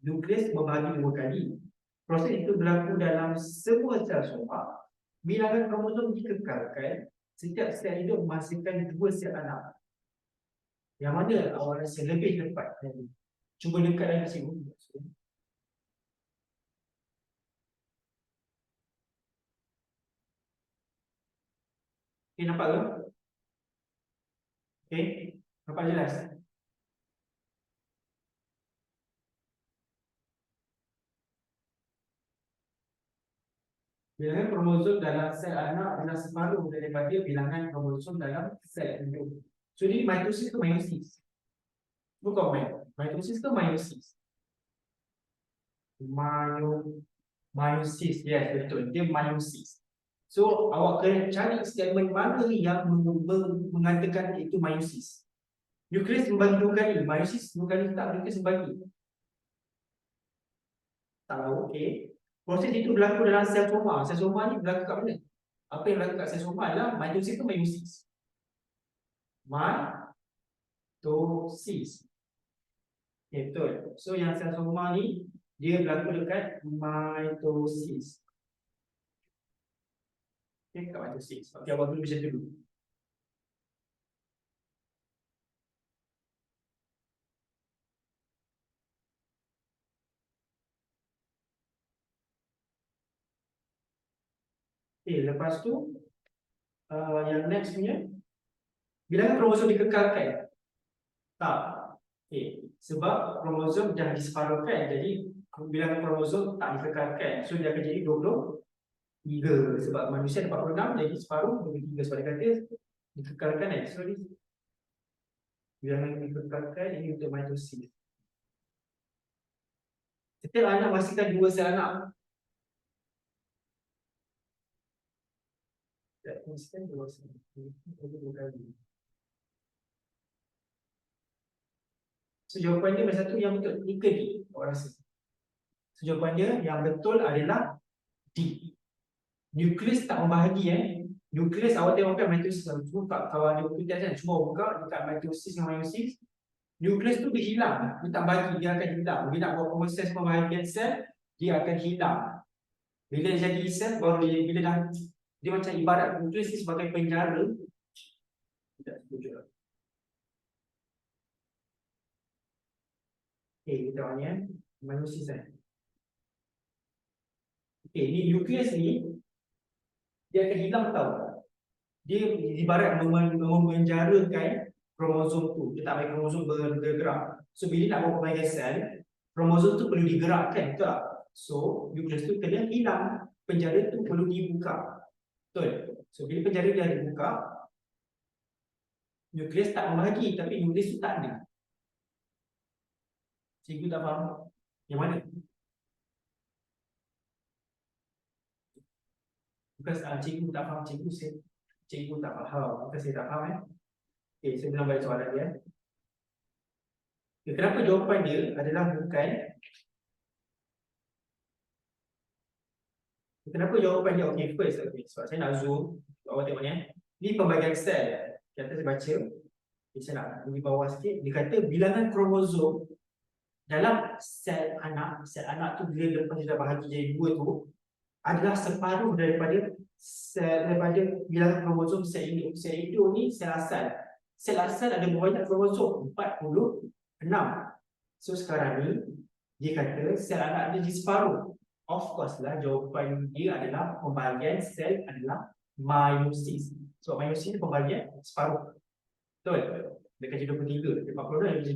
nukleus membahagi 2 kali. Proses itu berlaku dalam semua sel soma. Bilangan kromosom dikekalkan. Setiap sel hidup menghasilkan 2 sel anak. Yang mana awak rasa lebih tepat? Cuba dekat lagi sini. Okay, nampak ke? Okay, nampak jelas? Bilangan kromosom dalam sel anak adalah separuh daripada bilangan kromosom dalam sel induk. So ini mitosis ke meiosis? Bukan mitosis ke meiosis? Meiosis, yes, betul. Dia meiosis. So awak kena cari statement mana yang mengatakan itu meiosis. Nukleus membagi dua kali, meiosis dua kali tak, nukleus membagi. Tahu, okey. Proses itu berlaku dalam sel soma. Sel soma ni berlaku kat mana? Apa yang berlaku kat sel soma adalah mitosis ke meiosis? Mitosis. Okay, betul. So yang sel soma ni dia berlaku dekat mitosis. Okay, kat mitosis. Okay, awak dulu macam tu dulu. Okay, lepas tu yang next punya bilangan kromosom dikekalkan. Tak. Okay. Sebab kromosom dah diseparuhkan, jadi bilangan kromosom tak dikekalkan. So dia akan jadi 23. Sebab manusia ada 46, jadi separuh 23. Sebab dia kata dikekalkan kan. So bilangan dikekalkan ini untuk mitosis. Setiap anak menghasilkan 2 sel anak. Menghasilkan 2 sel. Dua kali. So jawapan dia satu yang betul. Ni ke D? Awak rasa? So jawapan dia yang betul adalah D. Nukleus tak membahagi Nukleus awak tengok kan mitosis. Cuba kalau ada buku test kan, cuba buka dekat mitosis dengan meiosis. Nukleus tu dia hilang. Dia tak bagi, dia akan hilang. Bila nak buat proses pembahagian sel, dia akan hilang. Bila dia jadi sel, baru bila dah dia macam ibarat nukleus ni sebagai penjara. Tidak setuju. Kita tanya meiosis ni nukleus ni dia akan hilang tau. Dia ibarat memenjarakan kromosom tu. Dia tak bagi kromosom bergerak. So bila nak buat pembahagian sel, kromosom tu perlu digerakkan, betul tak? So nukleus tu kena hilang. Penjara tu perlu dibuka. Betul. So bila penjara dah dibuka, nukleus tak membahagi, tapi nukleus tu tak ada. Cikgu tak faham? Yang mana? Bukan cikgu tak faham, cikgu tak faham. Bukan saya tak faham Okay, saya ulang balik soalan dia. Kenapa jawapan dia adalah bukan? Kenapa jawapan dia okay first? Okay, sebab saya nak zoom. Awak tengok ni. Ni pembagian sel. Kata saya baca. Saya nak di bawah sikit. Dia kata bilangan kromosom dalam sel anak tu bila lepas dia dah bahagi jadi 2 tu adalah separuh daripada bilangan kromosom sel induk. Sel induk ni sel asal. Sel asal ada banyak kromosom 46. So sekarang ni dia kata sel anak dia di separuh. Of course lah jawapan dia adalah pembahagian sel adalah meiosis. So meiosis ni pembahagian separuh. Betul? Dekat jadi 23. Dia 46 dia jadi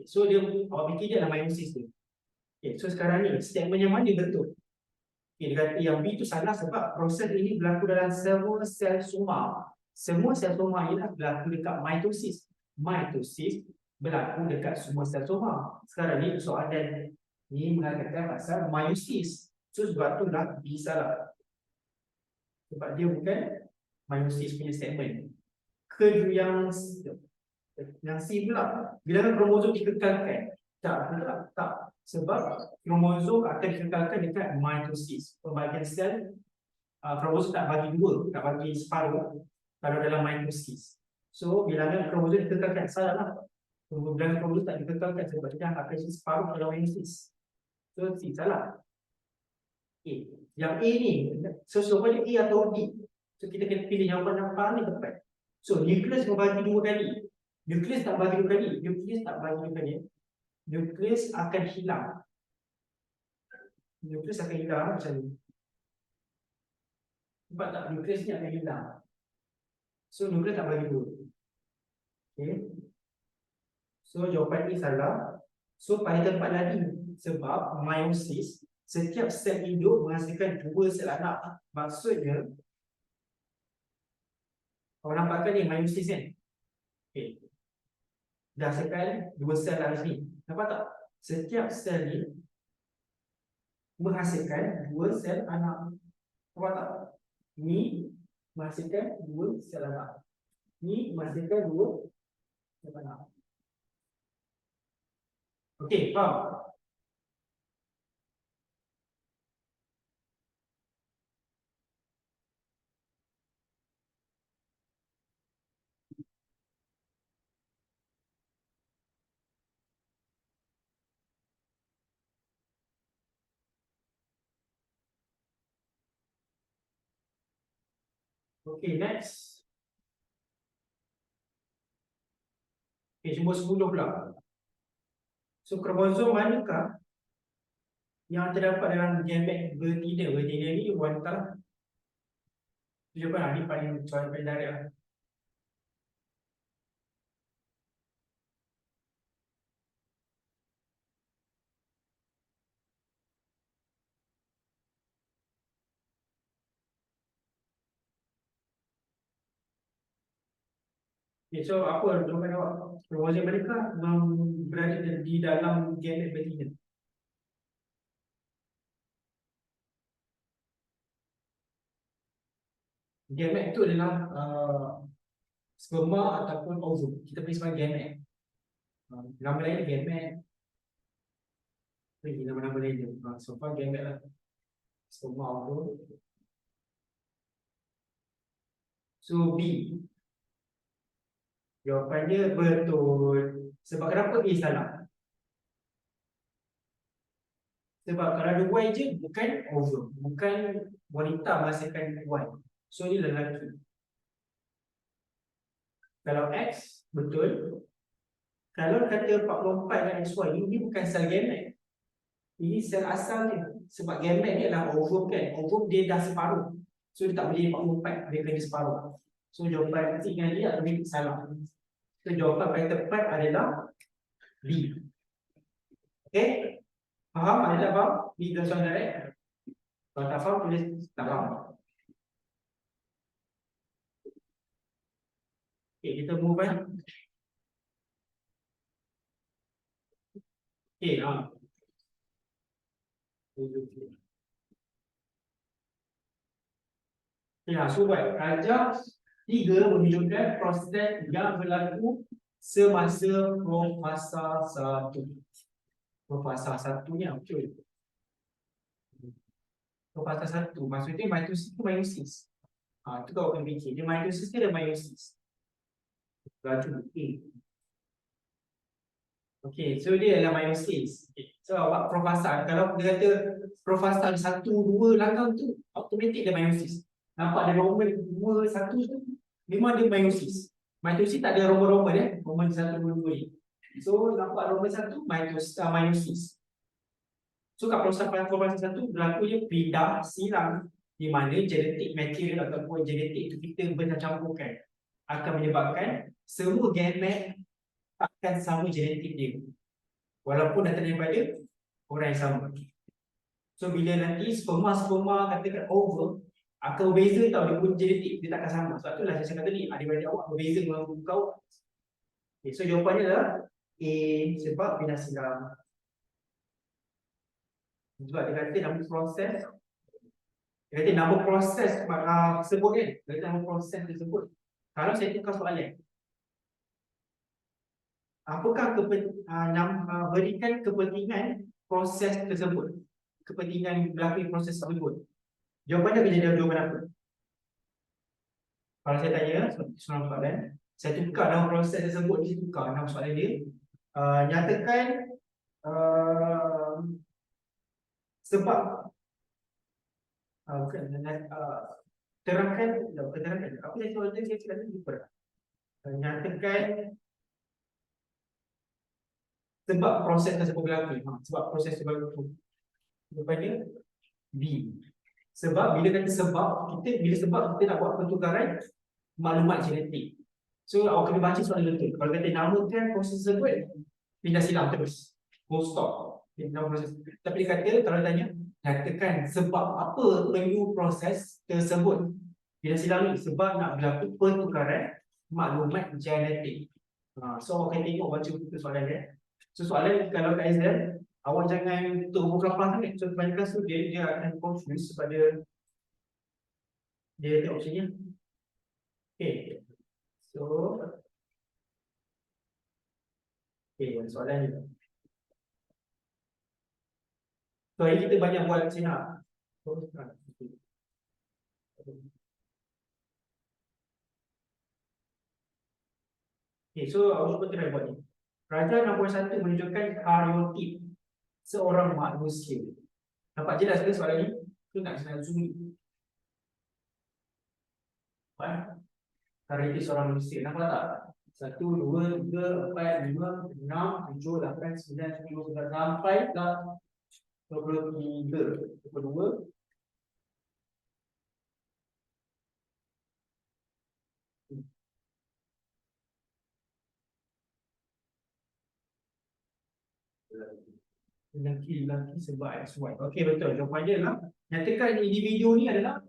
23. So dia awak fikir dia adalah meiosis tu. So sekarang ni statement yang mana betul? Dia kata yang B tu salah sebab proses ini berlaku dalam semua sel soma. Semua sel soma ialah berlaku dekat mitosis. Mitosis berlaku dekat semua sel soma. Sekarang ni soalan ni mengatakan pasal meiosis. So sebab tu lah B salah. Sebab dia bukan meiosis punya statement. Kedua yang C pula, bilangan kromosom dikekalkan. Tak. Sebab kromosom akan dikekalkan dekat mitosis. Pembagian sel kromosom tak bagi 2, tak bagi separuh kalau dalam mitosis. So bilangan kromosom dikekalkan, salah lah. Bilangan kromosom tak dikekalkan sebab dia akan jadi separuh dalam mitosis. So C salah. Yang A ni, so jawapan dia A atau D. So kita kena pilih jawapan yang paling tepat. So nukleus membagi 2 kali. Nukleus tak bagi 2 kali. Nukleus akan hilang. Nukleus akan hilang macam ni. Nampak tak? Nukleus ni akan hilang. So nukleus tak bagi 2. So jawapan ni salah. So pada tempat lagi sebab meiosis setiap sel induk menghasilkan 2 sel anak. Maksudnya, kau nampakkan ni meiosis kan? Okay. Dah hasilkan 2 sel dalam sini. Nampak tak? Setiap sel ni menghasilkan 2 sel anak. Nampak tak? Ni menghasilkan 2 sel anak. Ni menghasilkan 2 sel anak. Okey, faham? Okey, next. Okey, nombor 10 pula. So, kromosom manakah yang terdapat dalam gamet betina? Betina ni wanita lah. Jawapan ni paling soalan paling direct lah. Okay, so apa jawapan awak? Kromosom manakah berada di dalam gamet betina? Gamet itu adalah sperma ataupun ovum. Kita panggil sebagai gamet. Nama lain gamet. Ini nama-nama lain dia. So far gamet lah. Sperma, ovum. So B. Jawapannya betul. Sebab kenapa A salah? Sebab kalau ada Y je, bukan ovum. Bukan wanita menghasilkan Y. So ini lelaki. Kalau X, betul. Kalau kata 44 dan XY, ini bukan sel gamet. Ini sel asal dia. Sebab gamet ni adalah ovum kan. Ovum dia dah separuh. So dia tak boleh 44, dia kena separuh. So jawapan C dengan D lebih salah. So jawapan paling tepat adalah B. Okay? Faham? Ada tak faham? B dah soalan direct. Kalau tak faham, tulis tak faham. Okay, kita move on. Okay, ya, so buat rajah 3 menunjukkan proses yang berlaku semasa profasa 1. Profasa 1 ni apa? Profasa 1 maksudnya mitosis tu meiosis. Itu kau akan fikir. Dia mitosis ke dia meiosis? Raju A. Okay, so dia adalah meiosis. Okay. So awak profasa, kalau dia kata profasa 1, 2 langkah tu, automatik dia meiosis. Nampak ada Roman 2, 1 tu, memang dia meiosis. Mitosis tak ada Roman-Roman ya, Roman 1, 2, 2 ni. So nampak Roman 1, meiosis. So kat proses profasa 1 berlaku je pindah silang, di mana genetik material ataupun genetik itu kita bercampurkan akan menyebabkan semua gamet akan sama genetik dia. Walaupun datang daripada orang yang sama. So bila nanti sperma katakan ovum akan berbeza tau, dia punya genetik dia takkan sama. Sebab itulah saya cakap tadi adik-adik awak berbeza dengan kau. Okay, so jawapannya adalah A sebab pindah silang. Sebab dia kata nama proses. Dia kata nama proses tersebut kan. Dia kata nama proses tersebut. Kalau saya tukar soalan, apakah berikan kepentingan proses tersebut, kepentingan berlaku proses tersebut? Jawapannya akan jadi jawapan apa? Kalau saya tanya soalan, saya tukar nama proses tersebut, dia tukar nama soalan dia. Nyatakan sebab terangkan apa yang soalan dia saya cakap lupa. Nyatakan sebab proses tersebut berlaku. Sebab proses tersebut berlaku. Jawapannya B. Sebab bila kata sebab, kita nak buat pertukaran maklumat genetik. So awak kena baca soalan betul. Kalau kata namakan proses tersebut, pindah silang terus. Full stop. Tapi dia kata kalau tanya nyatakan sebab apa perlu proses tersebut. Bila silang ni sebab nak berlaku pertukaran maklumat genetik. So awak akan tengok baca buku soalan dia. So soalan kalau kat exam, awak jangan tutup kelapang sangat. So banyak kelas tu dia akan confuse sebab dia tengok macam ni. Okay. So okay, soalan ni. So hari kita banyak buat sinar. Okay, so awak cuba try buat ni. Raja nombor 1 menunjukkan karyotip seorang manusia. Nampak jelas ke soalan ni? Tu nak senang zoom ni. Karyotip seorang manusia. Nampak tak? 1, 2, 3, 4, 5, 6, 7, 8, 9, 10, 11 sampai ke 23, 22. Lelaki sebab XY. Okey, betul. Jawapan dia adalah nyatakan individu ni adalah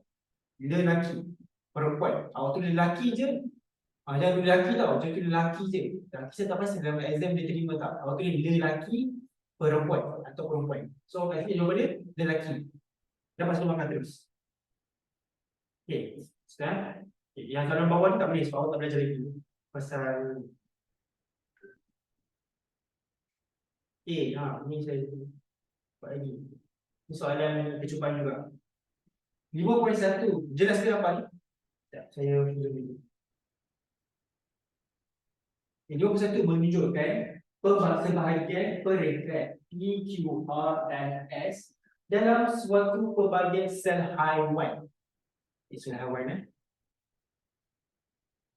lelaki, perempuan. Awak tulis lelaki je. Jangan tulis lelaki tau. Jangan tulis lelaki je. Lelaki saya tak pasti dalam exam dia terima tak. Awak tulis lelaki, perempuan atau perempuan. So kat sini jawapan dia lelaki. Dapat satu makan terus. Okey. Sekarang yang soalan bawah ni tak boleh sebab awak tak belajar lagi. Pasal ni saya buat lagi. Ini soalan percubaan juga. 5.1. Jelas ke apa ni? Sekejap, saya zoom dulu. 5.1 menunjukkan sebahagian peringkat P, Q, R dan S dalam suatu pelbagai sel haiwan. Sel haiwan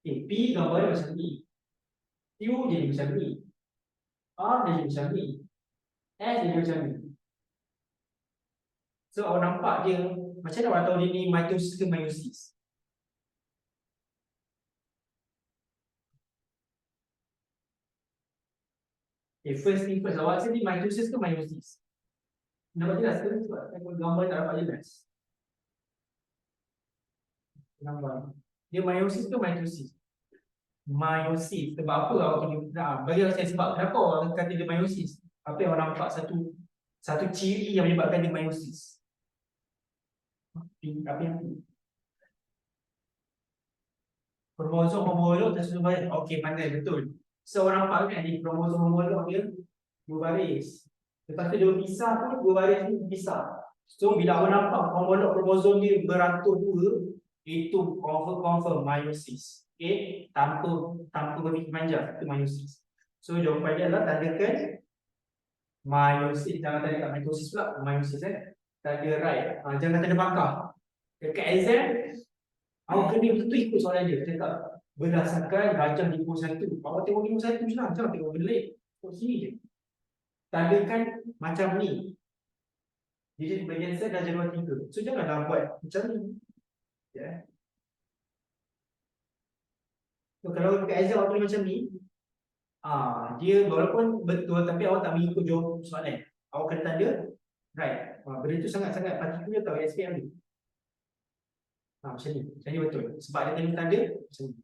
P gambar macam ni. Q jadi macam ni. R jadi macam ni. S jadi macam ni. So awak nampak dia macam mana awak tahu dia ni mitosis ke meiosis? First thing first, awak rasa ni mitosis ke meiosis? Nampak jelas ke? Sebab gambar tak nampak jelas. Nampak. Dia meiosis ke mitosis? Meiosis. Sebab apa awak tunjuk? Bagi saya sebab kenapa awak kata dia meiosis? Apa yang awak nampak satu ciri yang menyebabkan dia meiosis? Apa yang kromosom homolog tersusun baris. Okey, pandai betul. So orang nampak kan ni kromosom homolog dia dua baris. Tetapi dia berpisah pun dua baris ni berpisah. So bila awak nampak homolog kromosom dia beratur dua, itu confirm meiosis. Okey, tanpa berfikir panjang, itu meiosis. So jawapan dia adalah tandakan meiosis. Jangan tanda kat mitosis pula, meiosis tanda right. Jangan tanda bangkah. Dekat exam awak kena betul ikut soalan dia. Cakap berdasarkan rajah 51. Awak tengok 51 je lah. Jangan tengok benda lain. Tengok sini je. Tandakan macam ni. Jadi bagian set dah jadual 3. So janganlah buat macam ni. Ya. So kalau dekat exam awak tulis macam ni, dia walaupun betul tapi awak tak mengikut jawab soalan. Awak kena tanda right. Benda tu sangat-sangat partikular tau SPM ni. Macam ni. Macam ni betul. Sebab dia tanda macam ni.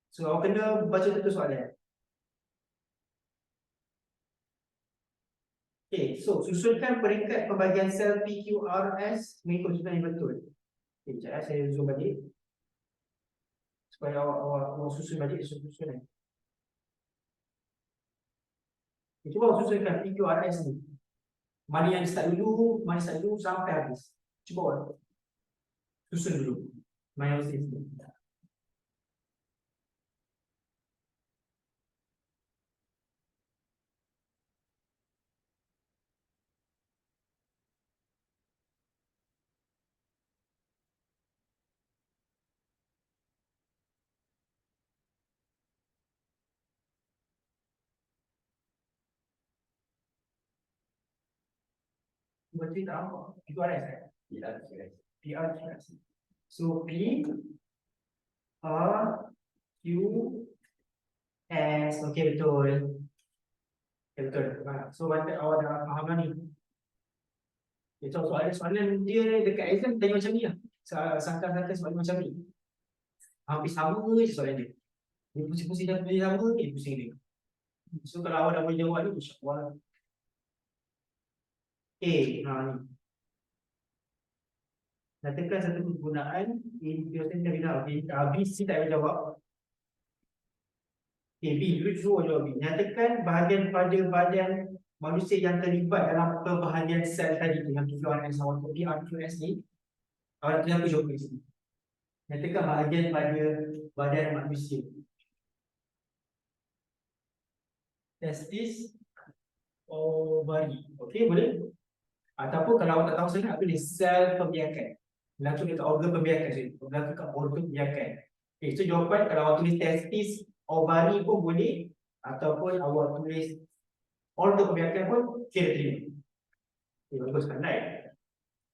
So awak kena baca betul soalan. Okay, so susunkan peringkat pembagian sel PQRS mengikut susunan yang betul. Okay, sekejap saya zoom balik. Supaya awak susun balik susunan. Okay, cuba awak susunkan PQRS ni. Mana yang start dulu, sampai habis. Cuba awak susun dulu. Meiosis ni. Berarti tak apa. PQRS PRQRS. So P R Q S. Okay, betul. Okay, betul. So awak dah faham lah ni. Dia tahu soalan dia dekat exam tanya macam ni lah. Sangka-sangka soalan macam ni. Hampir sama je soalan dia. Dia pusing-pusing dah benda sama, dia pusing dia. So kalau awak dah boleh jawab ni, insyaAllah. Okay, ni. Nyatakan satu kegunaan indikator terminal. B, C tak payah jawab. Okay, B, you suruh jawab B. Nyatakan bahagian pada badan manusia yang terlibat dalam pembahagian sel tadi dengan tujuan yang sama. Jadi RQS ni, awak nak jawab di sini. Nyatakan bahagian pada badan manusia. Testis, ovari. Okey, boleh? Ataupun kalau awak tak tahu sangat, apa ni? Sel pembiakan. Berlaku dekat organ pembiakan. Berlaku dekat organ pembiakan. Okay, so jawapan kalau awak tulis testis, ovari pun boleh. Ataupun awak tulis organ pembiakan pun kira terima. Okay, bagus, pandai.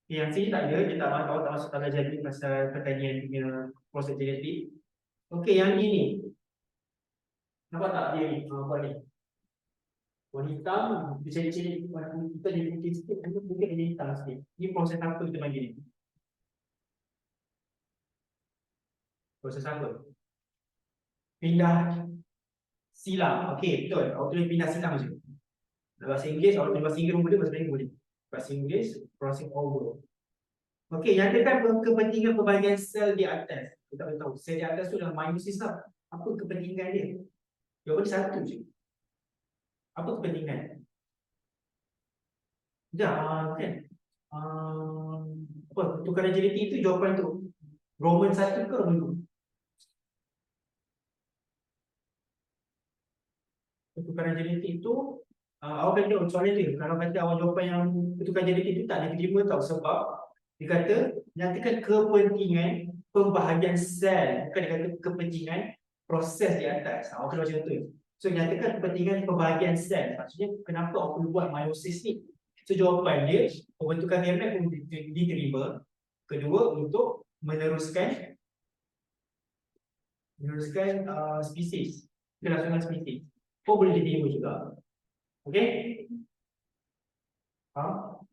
Okay, yang sini tak ada, dia tak mahu tak masuk tanda jadi pasal pertanian punya proses genetik. Okey, yang ini. Nampak tak dia ni? Apa ni? Warna hitam, ciri-ciri warna kita jadi putih sikit, mungkin jadi hitam sikit. Ini proses apa kita panggil ni? Proses apa? Pindah silang. Okey, betul. Awak tulis pindah silang je. Dalam bahasa Inggeris, awak tulis bahasa Inggeris boleh, bahasa Melayu boleh. Bahasa Inggeris, crossing over. Okey, nyatakan kepentingan pembahagian sel di atas. Kita boleh tahu, sel di atas tu adalah meiosis lah. Apa kepentingan dia? Jawapan satu je. Apa kepentingan? Kan? Apa? Pertukaran genetik itu jawapan tu. Roman 1 ke Roman 2? Pertukaran genetik itu awak kena jawab soalan dia. Kalau kata awak jawapan yang pertukaran genetik itu tak diterima tau, sebab dia kata nyatakan kepentingan pembahagian sel, bukan dia kata kepentingan proses di atas. Awak kena macam tu. So nyatakan kepentingan pembahagian sel. Maksudnya kenapa awak perlu buat meiosis ni? So jawapan dia, pembentukan gamet pun diterima. Kedua, untuk meneruskan spesies, kelangsungan spesies. Kau boleh diterima juga. Okey? Faham?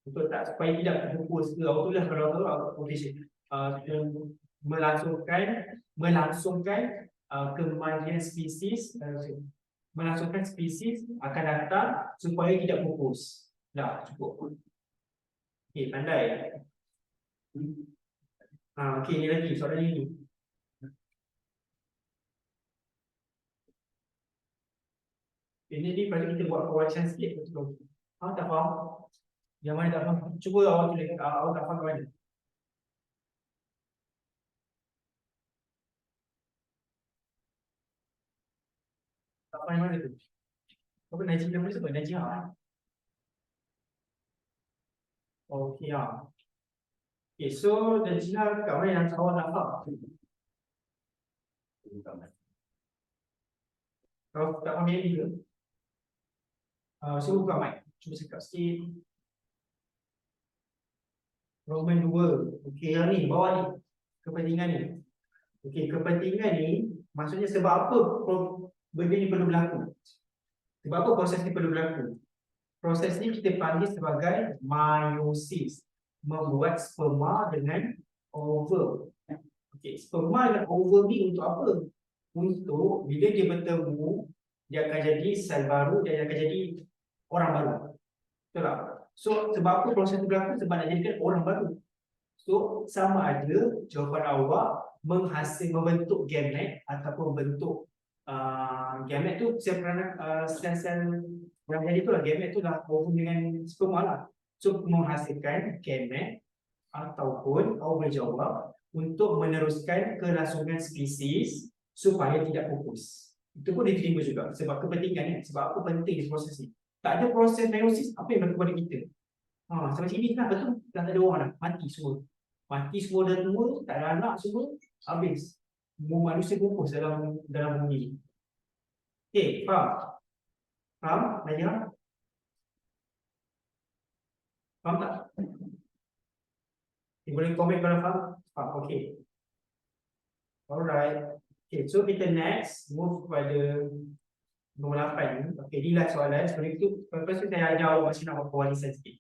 Untuk tak supaya tidak terfokus ke awak tulis kalau awak tulis melangsungkan kemajuan spesies, melangsungkan spesies akan datang supaya tidak fokus. Dah cukup. Okey, pandai. Okey, ni lagi soalan ni. Ini ni pada kita buat perwakilan sikit betul. Tak faham? Yang mana tak faham? Cuba awak tulis, awak tak faham ke mana? Tak faham yang mana tu? Apa Najib nama siapa? Najib Okey Okay, so Najib kat mana yang awak nak faham? Kalau tak faham yang ni ke? So buka mic. Cuba cakap sikit. Roman 2. Okey, yang ni, bawah ni. Kepentingan ni. Okey, kepentingan ni maksudnya sebab apa benda ni perlu berlaku? Sebab apa proses ni perlu berlaku? Proses ni kita panggil sebagai meiosis. Membuat sperma dengan ovum. Okey, sperma dan ovum ni untuk apa? Untuk bila dia bertemu, dia akan jadi sel baru dan dia akan jadi orang baru. Betul tak? So, sebab apa proses itu berlaku? Sebab nak jadikan orang baru. So, sama ada jawapan awak membentuk gamet ataupun bentuk gamet tu sel-sel yang jadi tu lah, gamet tu lah ovum dengan sperma lah. So, menghasilkan gamet ataupun awak boleh jawab untuk meneruskan kelangsungan spesies supaya tidak fokus. Itu pun diterima juga sebab kepentingan, sebab apa penting proses ni. Tak ada proses meiosis, apa yang berlaku pada kita? Sampai sini kan betul, dah tak ada orang dah, mati semua. Mati semua dah tua, tak ada anak semua, habis. Manusia fokus dalam bumi. Okey, faham? Faham? Nanya? Faham tak? Boleh komen kalau faham? Faham, okey. Alright. Okay, so kita next move kepada nombor 8 ni. Okay, inilah soalan. Sebelum itu, lepas tu saya ajar awak macam nak buat warisan sikit.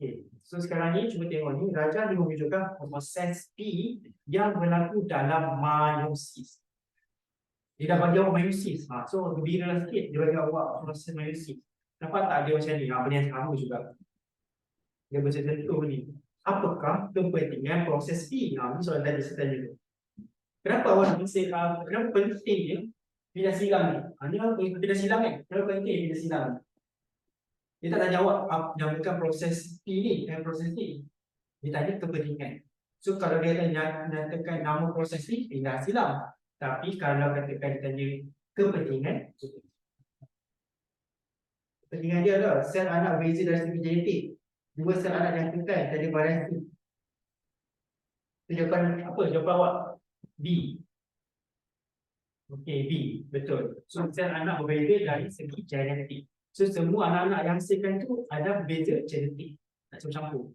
Okay. So sekarang ni cuba tengok ni, Raja dia menunjukkan proses P yang berlaku dalam meiosis. Dia dah bagi awak meiosis. So gembira sikit dia bagi awak proses meiosis. Nampak tak dia macam ni? Benda yang sama juga. Dia macam tentu ni. Apakah kepentingan proses P? Ni soalan tadi saya tanya tu. Kenapa awak kenapa penting dia pindah silang ni? Ni apa pindah silang kan? Kenapa penting pindah silang ni? Dia tak tanya awak namakan proses P ni dan proses T. Dia tanya kepentingan. So kalau dia nyatakan nama proses P, pindah silang. Tapi kalau katakan dia tanya kepentingan, kepentingan dia adalah sel anak berbeza dari segi genetik. Dua sel anak yang kekal dari variasi. So, jawapan apa? Jawapan awak B. Okey, B. Betul. So sel anak berbeza dari segi genetik. So semua anak-anak yang hasilkan tu ada berbeza genetik. Tak campur-campur.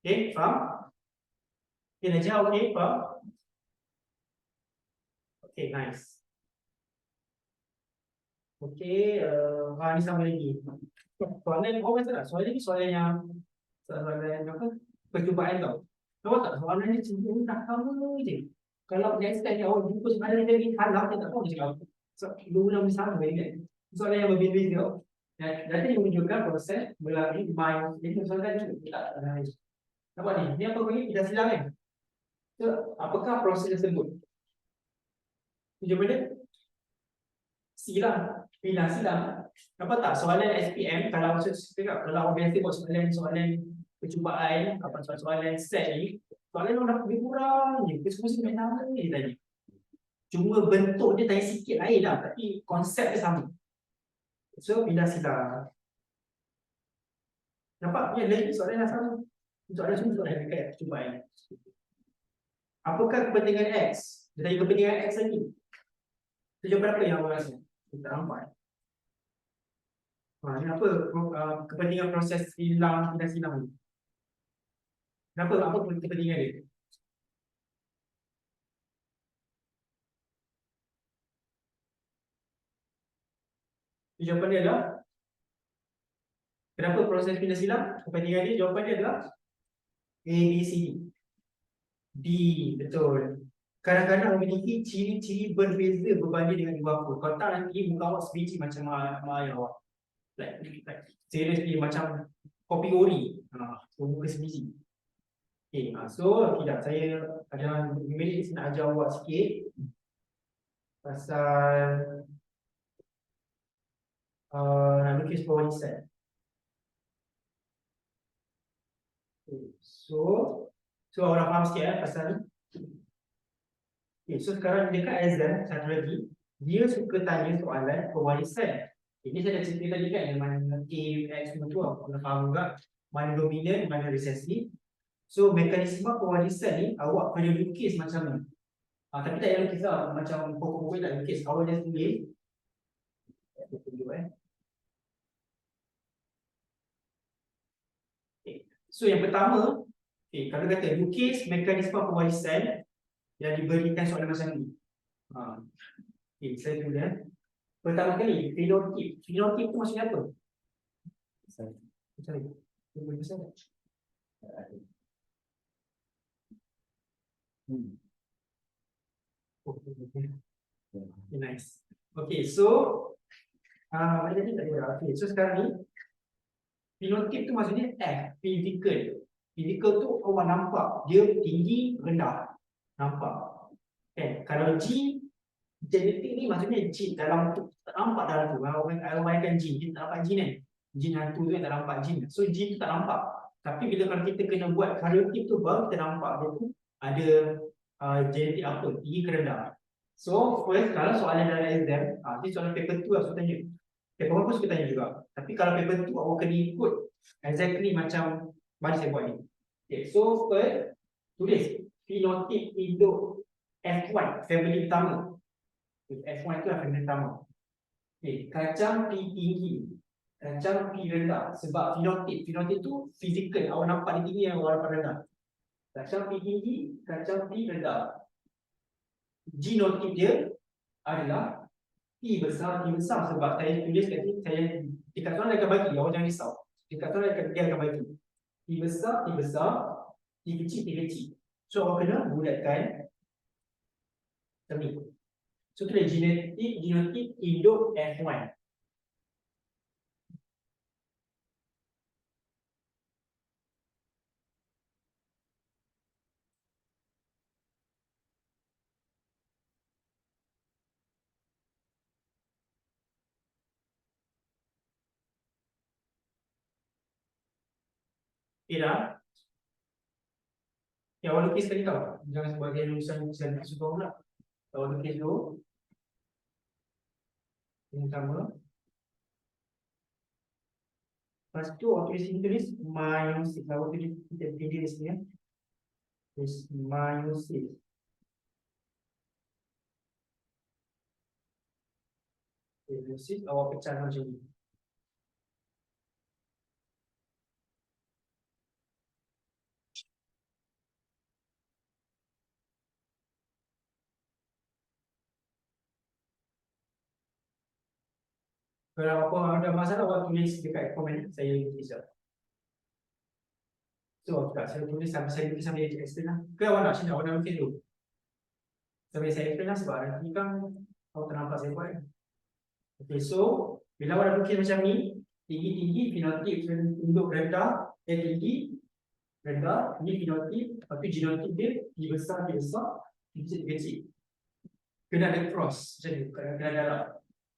Okey, faham? Okay, Najah, okey, faham? Okay, nice. Okey, ni sama lagi. Soalan orang kata tak? Soalan ni soalan yang apa? Percubaan tau. Tahu tak? Soalan ni cenderung tak sama je. Kalau next time awak jumpa soalan ni lagi halang, dia tak tahu dia cakap apa. So, dua nama sama kan? Soalan yang berbeza tau. Data ni menunjukkan proses melalui mind. Jadi soalan ni tak ada. Nampak ni? Ni apa bagi? Kita silang kan? So, apakah proses tersebut? Jawapan dia? Silang. Pindah silang. Nampak tak? Soalan SPM, kalau orang biasa buat soalan percubaan, soalan set ni, soalan orang lebih kurang je. Dia semua sebenarnya sama ni tadi. Cuma bentuk dia tanya sikit lain lah, tapi konsep dia sama. So, pindah silang. Nampak? Ya, lagi soalan yang sama. Soalan semua soalan dekat percubaan. Apakah kepentingan X? Dia tanya kepentingan X lagi. So, jawapan apa yang awak rasa? Kita nampak. Ini apa kepentingan proses silang pindah silang ni? Apa kepentingan dia? Jawapan dia adalah kenapa proses pindah silang? Kepentingan dia, jawapan dia adalah A, B, C, D. Betul. Kadang-kadang memiliki ciri-ciri berbeza berbanding dengan ibu bapa. Kalau tak nanti muka awak sebiji macam mak ayah awak. Like seriously macam kopi ori. Muka sebiji. Okay, so tidak, saya ada minit saya nak ajar awak sikit pasal nak lukis pewarisan. Okay, so orang faham sikit pasal ni. Okay, so sekarang dekat exam satu lagi, dia suka tanya soalan pewarisan. Ini saya dah cerita tadi kan, yang mana A, X semua tu aku nak faham juga mana dominan, mana resesif. So mekanisme pewarisan ni awak kena lukis macam ni. Tapi tak payah lukis lah, macam pokok-pokok tak lukis. Awak just tulis. So yang pertama, kalau kata lukis mekanisme pewarisan yang diberikan soalan macam ni. Saya tulis. Pertama kali, fenotip. Fenotip tu maksudnya apa? Nice. Okay, so so sekarang ni fenotip tu maksudnya F, physical. Physical tu awak nampak dia tinggi, rendah. Nampak. Kalau G, genetik ni maksudnya jin dalam tu, tak nampak dalam tu. Kalau bayangkan jin, kita tak nampak jin kan? Jin hantu tu kan tak nampak jin. So jin tu tak nampak. Tapi bila kalau kita kena buat karyotype tu baru kita nampak dia tu ada genetik apa, tinggi ke rendah. So first, kalau soalan dalam exam, ni soalan paper 2 lah saya tanya. Paper 1 pun suka tanya juga. Tapi kalau paper 2 awak kena ikut exactly macam mana saya buat ni. Okay, so first, tulis fenotip induk F1, family pertama. F1 itu adalah family pertama. Okay, kacang P tinggi, kacang P rendah. Sebab fenotip tu fizikal, awak nampak dia tinggi yang awak nampak rendah. Kacang P tinggi, kacang P rendah. Genotip dia adalah P besar, T besar. Sebab saya tulis kat sini, dekat sana dia akan bagi, awak jangan risau. Dekat sana dia akan bagi. T besar, T besar, T kecil, T kecil. So awak kena bulatkan macam ni. So tulis genotype induk F1. Okay dah. Ya, awak lukis sekali tau. Jangan sebagai lulusan suka pula. Awak lukis dulu. Yang sama. Lepas tu awak tulis sini, tulis meiosis. Awak tulis kita pilih di sini ya. Tulis meiosis. Meiosis awak pecah macam ni. Kalau apa ada masalah, awak tulis dekat komen saya tulis. So awak saya tulis sampai saya tulis sampai explain lah. Ke awak nak sini, awak nak lukis dulu. Sampai saya explain lah sebab nanti kan awak ternampak saya buat kan. Okay, so bila awak dah lukis macam ni, tinggi-tinggi fenotip untuk rendah, tinggi rendah, ni fenotip, tapi genotip dia T besar, T besar, T kecil, T kecil. Kena ada cross macam ni, kena darab.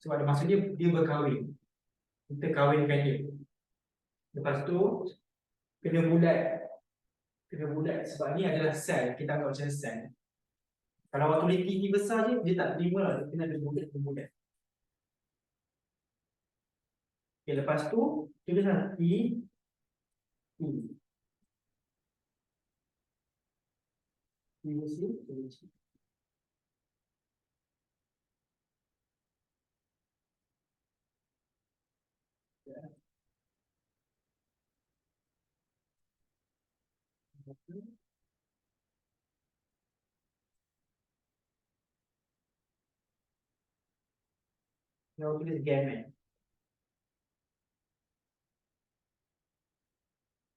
Sebab ada maksud dia berkahwin. Kita kahwinkan dia. Lepas tu kena bulat. Kena bulat sebab ni adalah sel, kita anggap macam sel. Kalau awak tulis tinggi besar je, dia tak terima lah, dia kena ada bulat. Okay, lepas tu tulislah T kecil. Yang tulis gamet.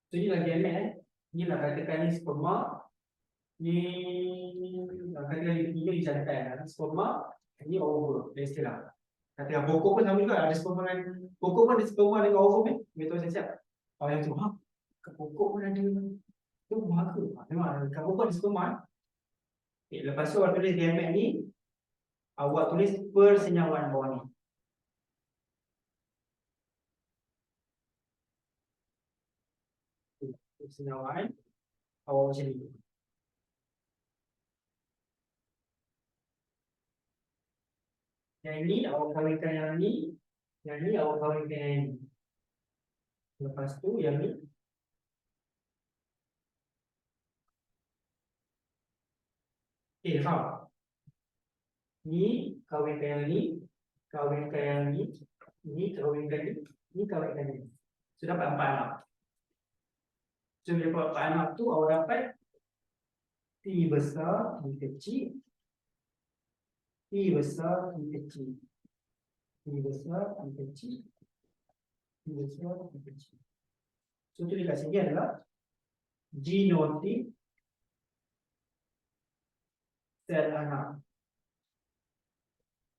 So inilah gamet. Inilah katakan ni sperma. Ni katakan ini jantan. Sperma, ini over. Dia istilah. Katakan pokok pun sama juga. Ada sperma dengan pokok pun ada sperma dengan over kan. Betul saya siap. Kalau yang tu, kat pokok pun ada. Tu bahagia. Memang kat pokok ada sperma. Okay, lepas tu awak tulis gamet ni, awak tulis persenyawan bawah ni. Persenyawan awak macam ni. Yang ini awak kahwinkan yang ni awak kahwinkan yang ni. Lepas tu yang ni faham? Ni kahwinkan yang ni, kahwinkan yang ni kahwinkan ni kahwinkan ni. So dapat 4 anak. So bila dapat 4 anak tu awak dapat T besar, T kecil, T besar, T kecil, T besar, T kecil, T besar, T kecil. So tulis kat sini adalah genotip sel anak.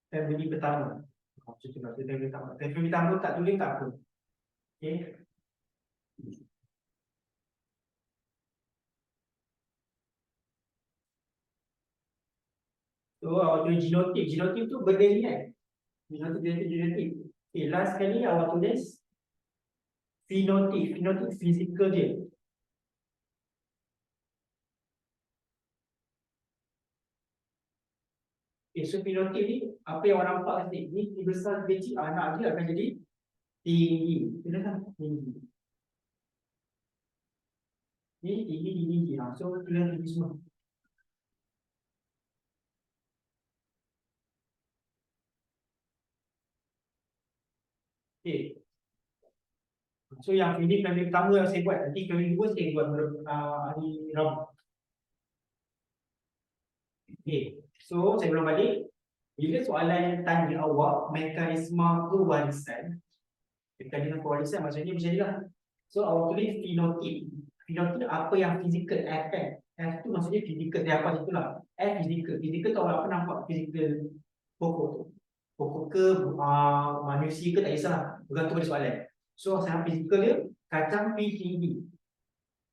Family pertama. Macam tu lah, family pertama. Family pertama tak tulis tak apa. Okay. So awak tulis genotip. Genotip tu benda ni kan. Genotip. Okay, last kali awak tulis fenotip. Fenotip fizikal dia. Okay, so fenotip ni apa yang awak nampak nanti. Ni besar kecil, anak dia akan jadi tinggi. Kita kan tinggi. Ni tinggi. So tulis tinggi semua. Okay. So yang ini family pertama yang saya buat. Nanti family kedua saya buat hari Rabu. Okay. So saya ulang balik. Bila soalan tanya awak mekanisme pewarisan, mekanisme pewarisan maksudnya macam ni lah. So awak tulis fenotip. Fenotip apa yang fizikal, F kan. F tu maksudnya fizikal, dia apa itulah. F fizikal. Fizikal tu apa nampak fizikal pokok tu. Pokok ke manusia ke tak kisahlah. Bergantung pada soalan. So saya fizikal dia kacang P tinggi.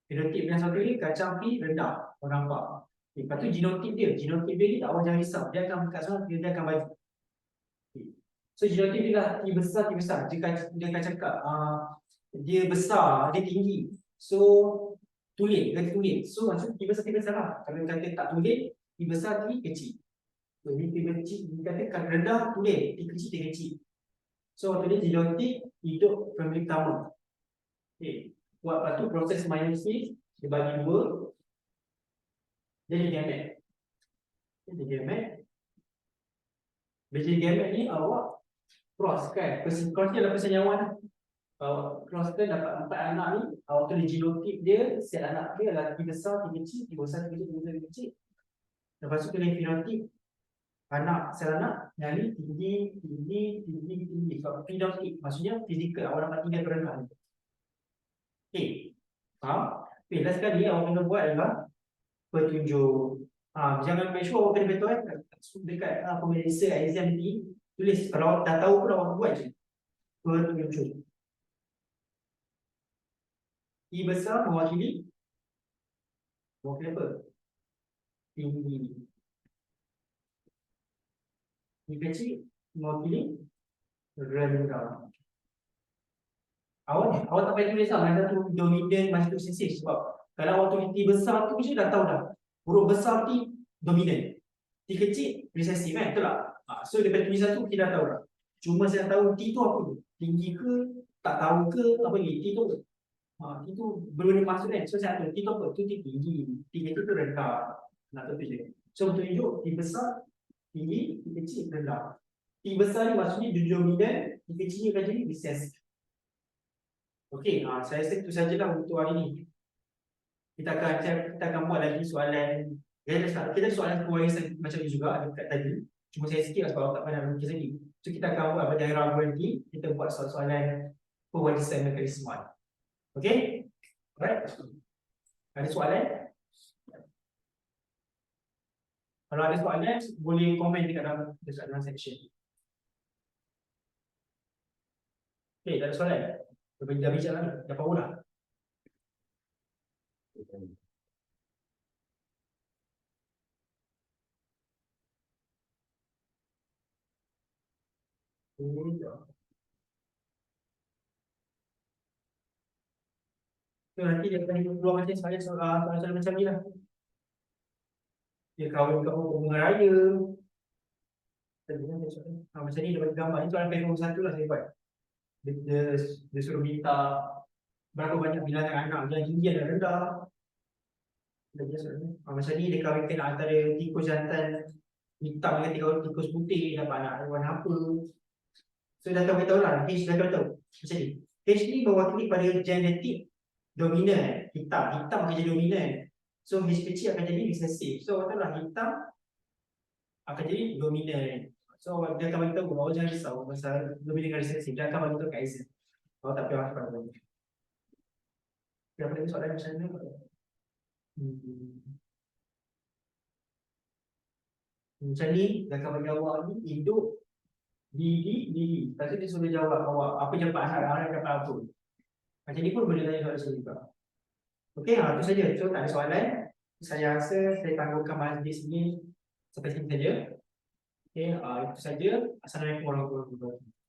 Fenotip yang satu ni kacang P rendah. Orang nampak. Lepas tu genotip dia ni tak awak jangan risau. Dia akan kat sana dia akan bagi. So genotip dia dah T besar. Dia akan cakap dia besar, dia tinggi. So tulis, kata tulis. So maksud T besar lah. Kalau kata tak tulis, T besar, T kecil. So ni T kecil, dia kata rendah, tulis. T kecil, T kecil. So waktu ni genotip hidup family pertama. Okay. Buat lepas tu proses meiosis, dia bagi dua. Jadi gamet. Jadi gamet. Bila jadi gamet ni awak cross kan. Cross ni adalah persenyawan. Cross kan dapat 4 anak ni. Awak tulis genotip dia, sel anak dia adalah T besar, T kecil, T besar, T kecil, T besar, T kecil. Lepas tu tulis fenotip anak, sel anak yang ni tinggi. So fenotip maksudnya fizikal. Awak dapat 3 perenah ni. Okay. Faham? Okay, last sekali awak kena buat adalah petunjuk. Jangan make sure awak kena betul kan dekat pemeriksa exam ni. Tulis kalau awak dah tahu pun awak buat je. Petunjuk. T besar mewakili apa? Tinggi. T kecil mewakili rendah. Awak tak payah tulis lah mana tu dominant, mana tu resesif. Sebab kalau awak tulis T besar tu je dah tahu dah. Huruf besar T dominant. T kecil resesif kan? Betul tak? So daripada tulisan tu kita dah tahu dah. Cuma saya tahu T tu apa tu? Tinggi ke? Tak tahu ke? Apa ni? T tu T tu belum masuk kan? So saya tahu T tu apa? Tu T tinggi. T kecil tu rendah. Nak tahu tu je. So betul tunjuk T besar tinggi, T kecil rendah. T besar ni maksudnya dominant, T kecil ni akan jadi resesif. Okey, saya rasa itu sajalah untuk hari ini. Kita akan buat lagi soalan. Kita soalan kewarisan macam ni juga dekat tadi. Cuma saya sikit lah sebab tak pandai lukis lagi. So kita akan buat pada ragu nanti. Kita buat soalan pewarisan mekanisme. Okey? Alright. Ada soalan? Kalau ada soalan, boleh komen dekat dalam section. Okey, tak ada soalan? Dah bincang lah, dah power lah. So nanti dia akan keluar macam soalan macam ni lah. Dia kahwin bunga raya. Macam ni dia bagi gambar. Ini soalan PKU 1 lah saya buat. Dia suruh minta berapa banyak bilangan anak yang tinggi dan rendah. Macam ni dia kahwinkan antara tikus jantan hitam dengan tikus putih, dapat anak warna apa. So dah tahu lah, H dah tahu. Macam ni. H ni mewakili pada genetik dominan. Hitam akan jadi dominan. So H kecil akan jadi resesif. So tahu lah hitam akan jadi dominan. So dia akan beritahu bahawa jangan risau pasal dominan dengan resesif. Dia akan beritahu kat exam. Kalau tak payah pada ni. Apa lagi soalan macam mana? Macam ni, dia akan bagi awak ni hidup di. Tapi dia suruh jawab awak apa jawapan harap dapat apa. Macam ni pun boleh tanya soalan juga. Okey, itu saja. So tak ada soalan. Saya rasa saya tangguhkan majlis ni sampai sini saja. Okey, itu saja. Assalamualaikum warahmatullahi wabarakatuh.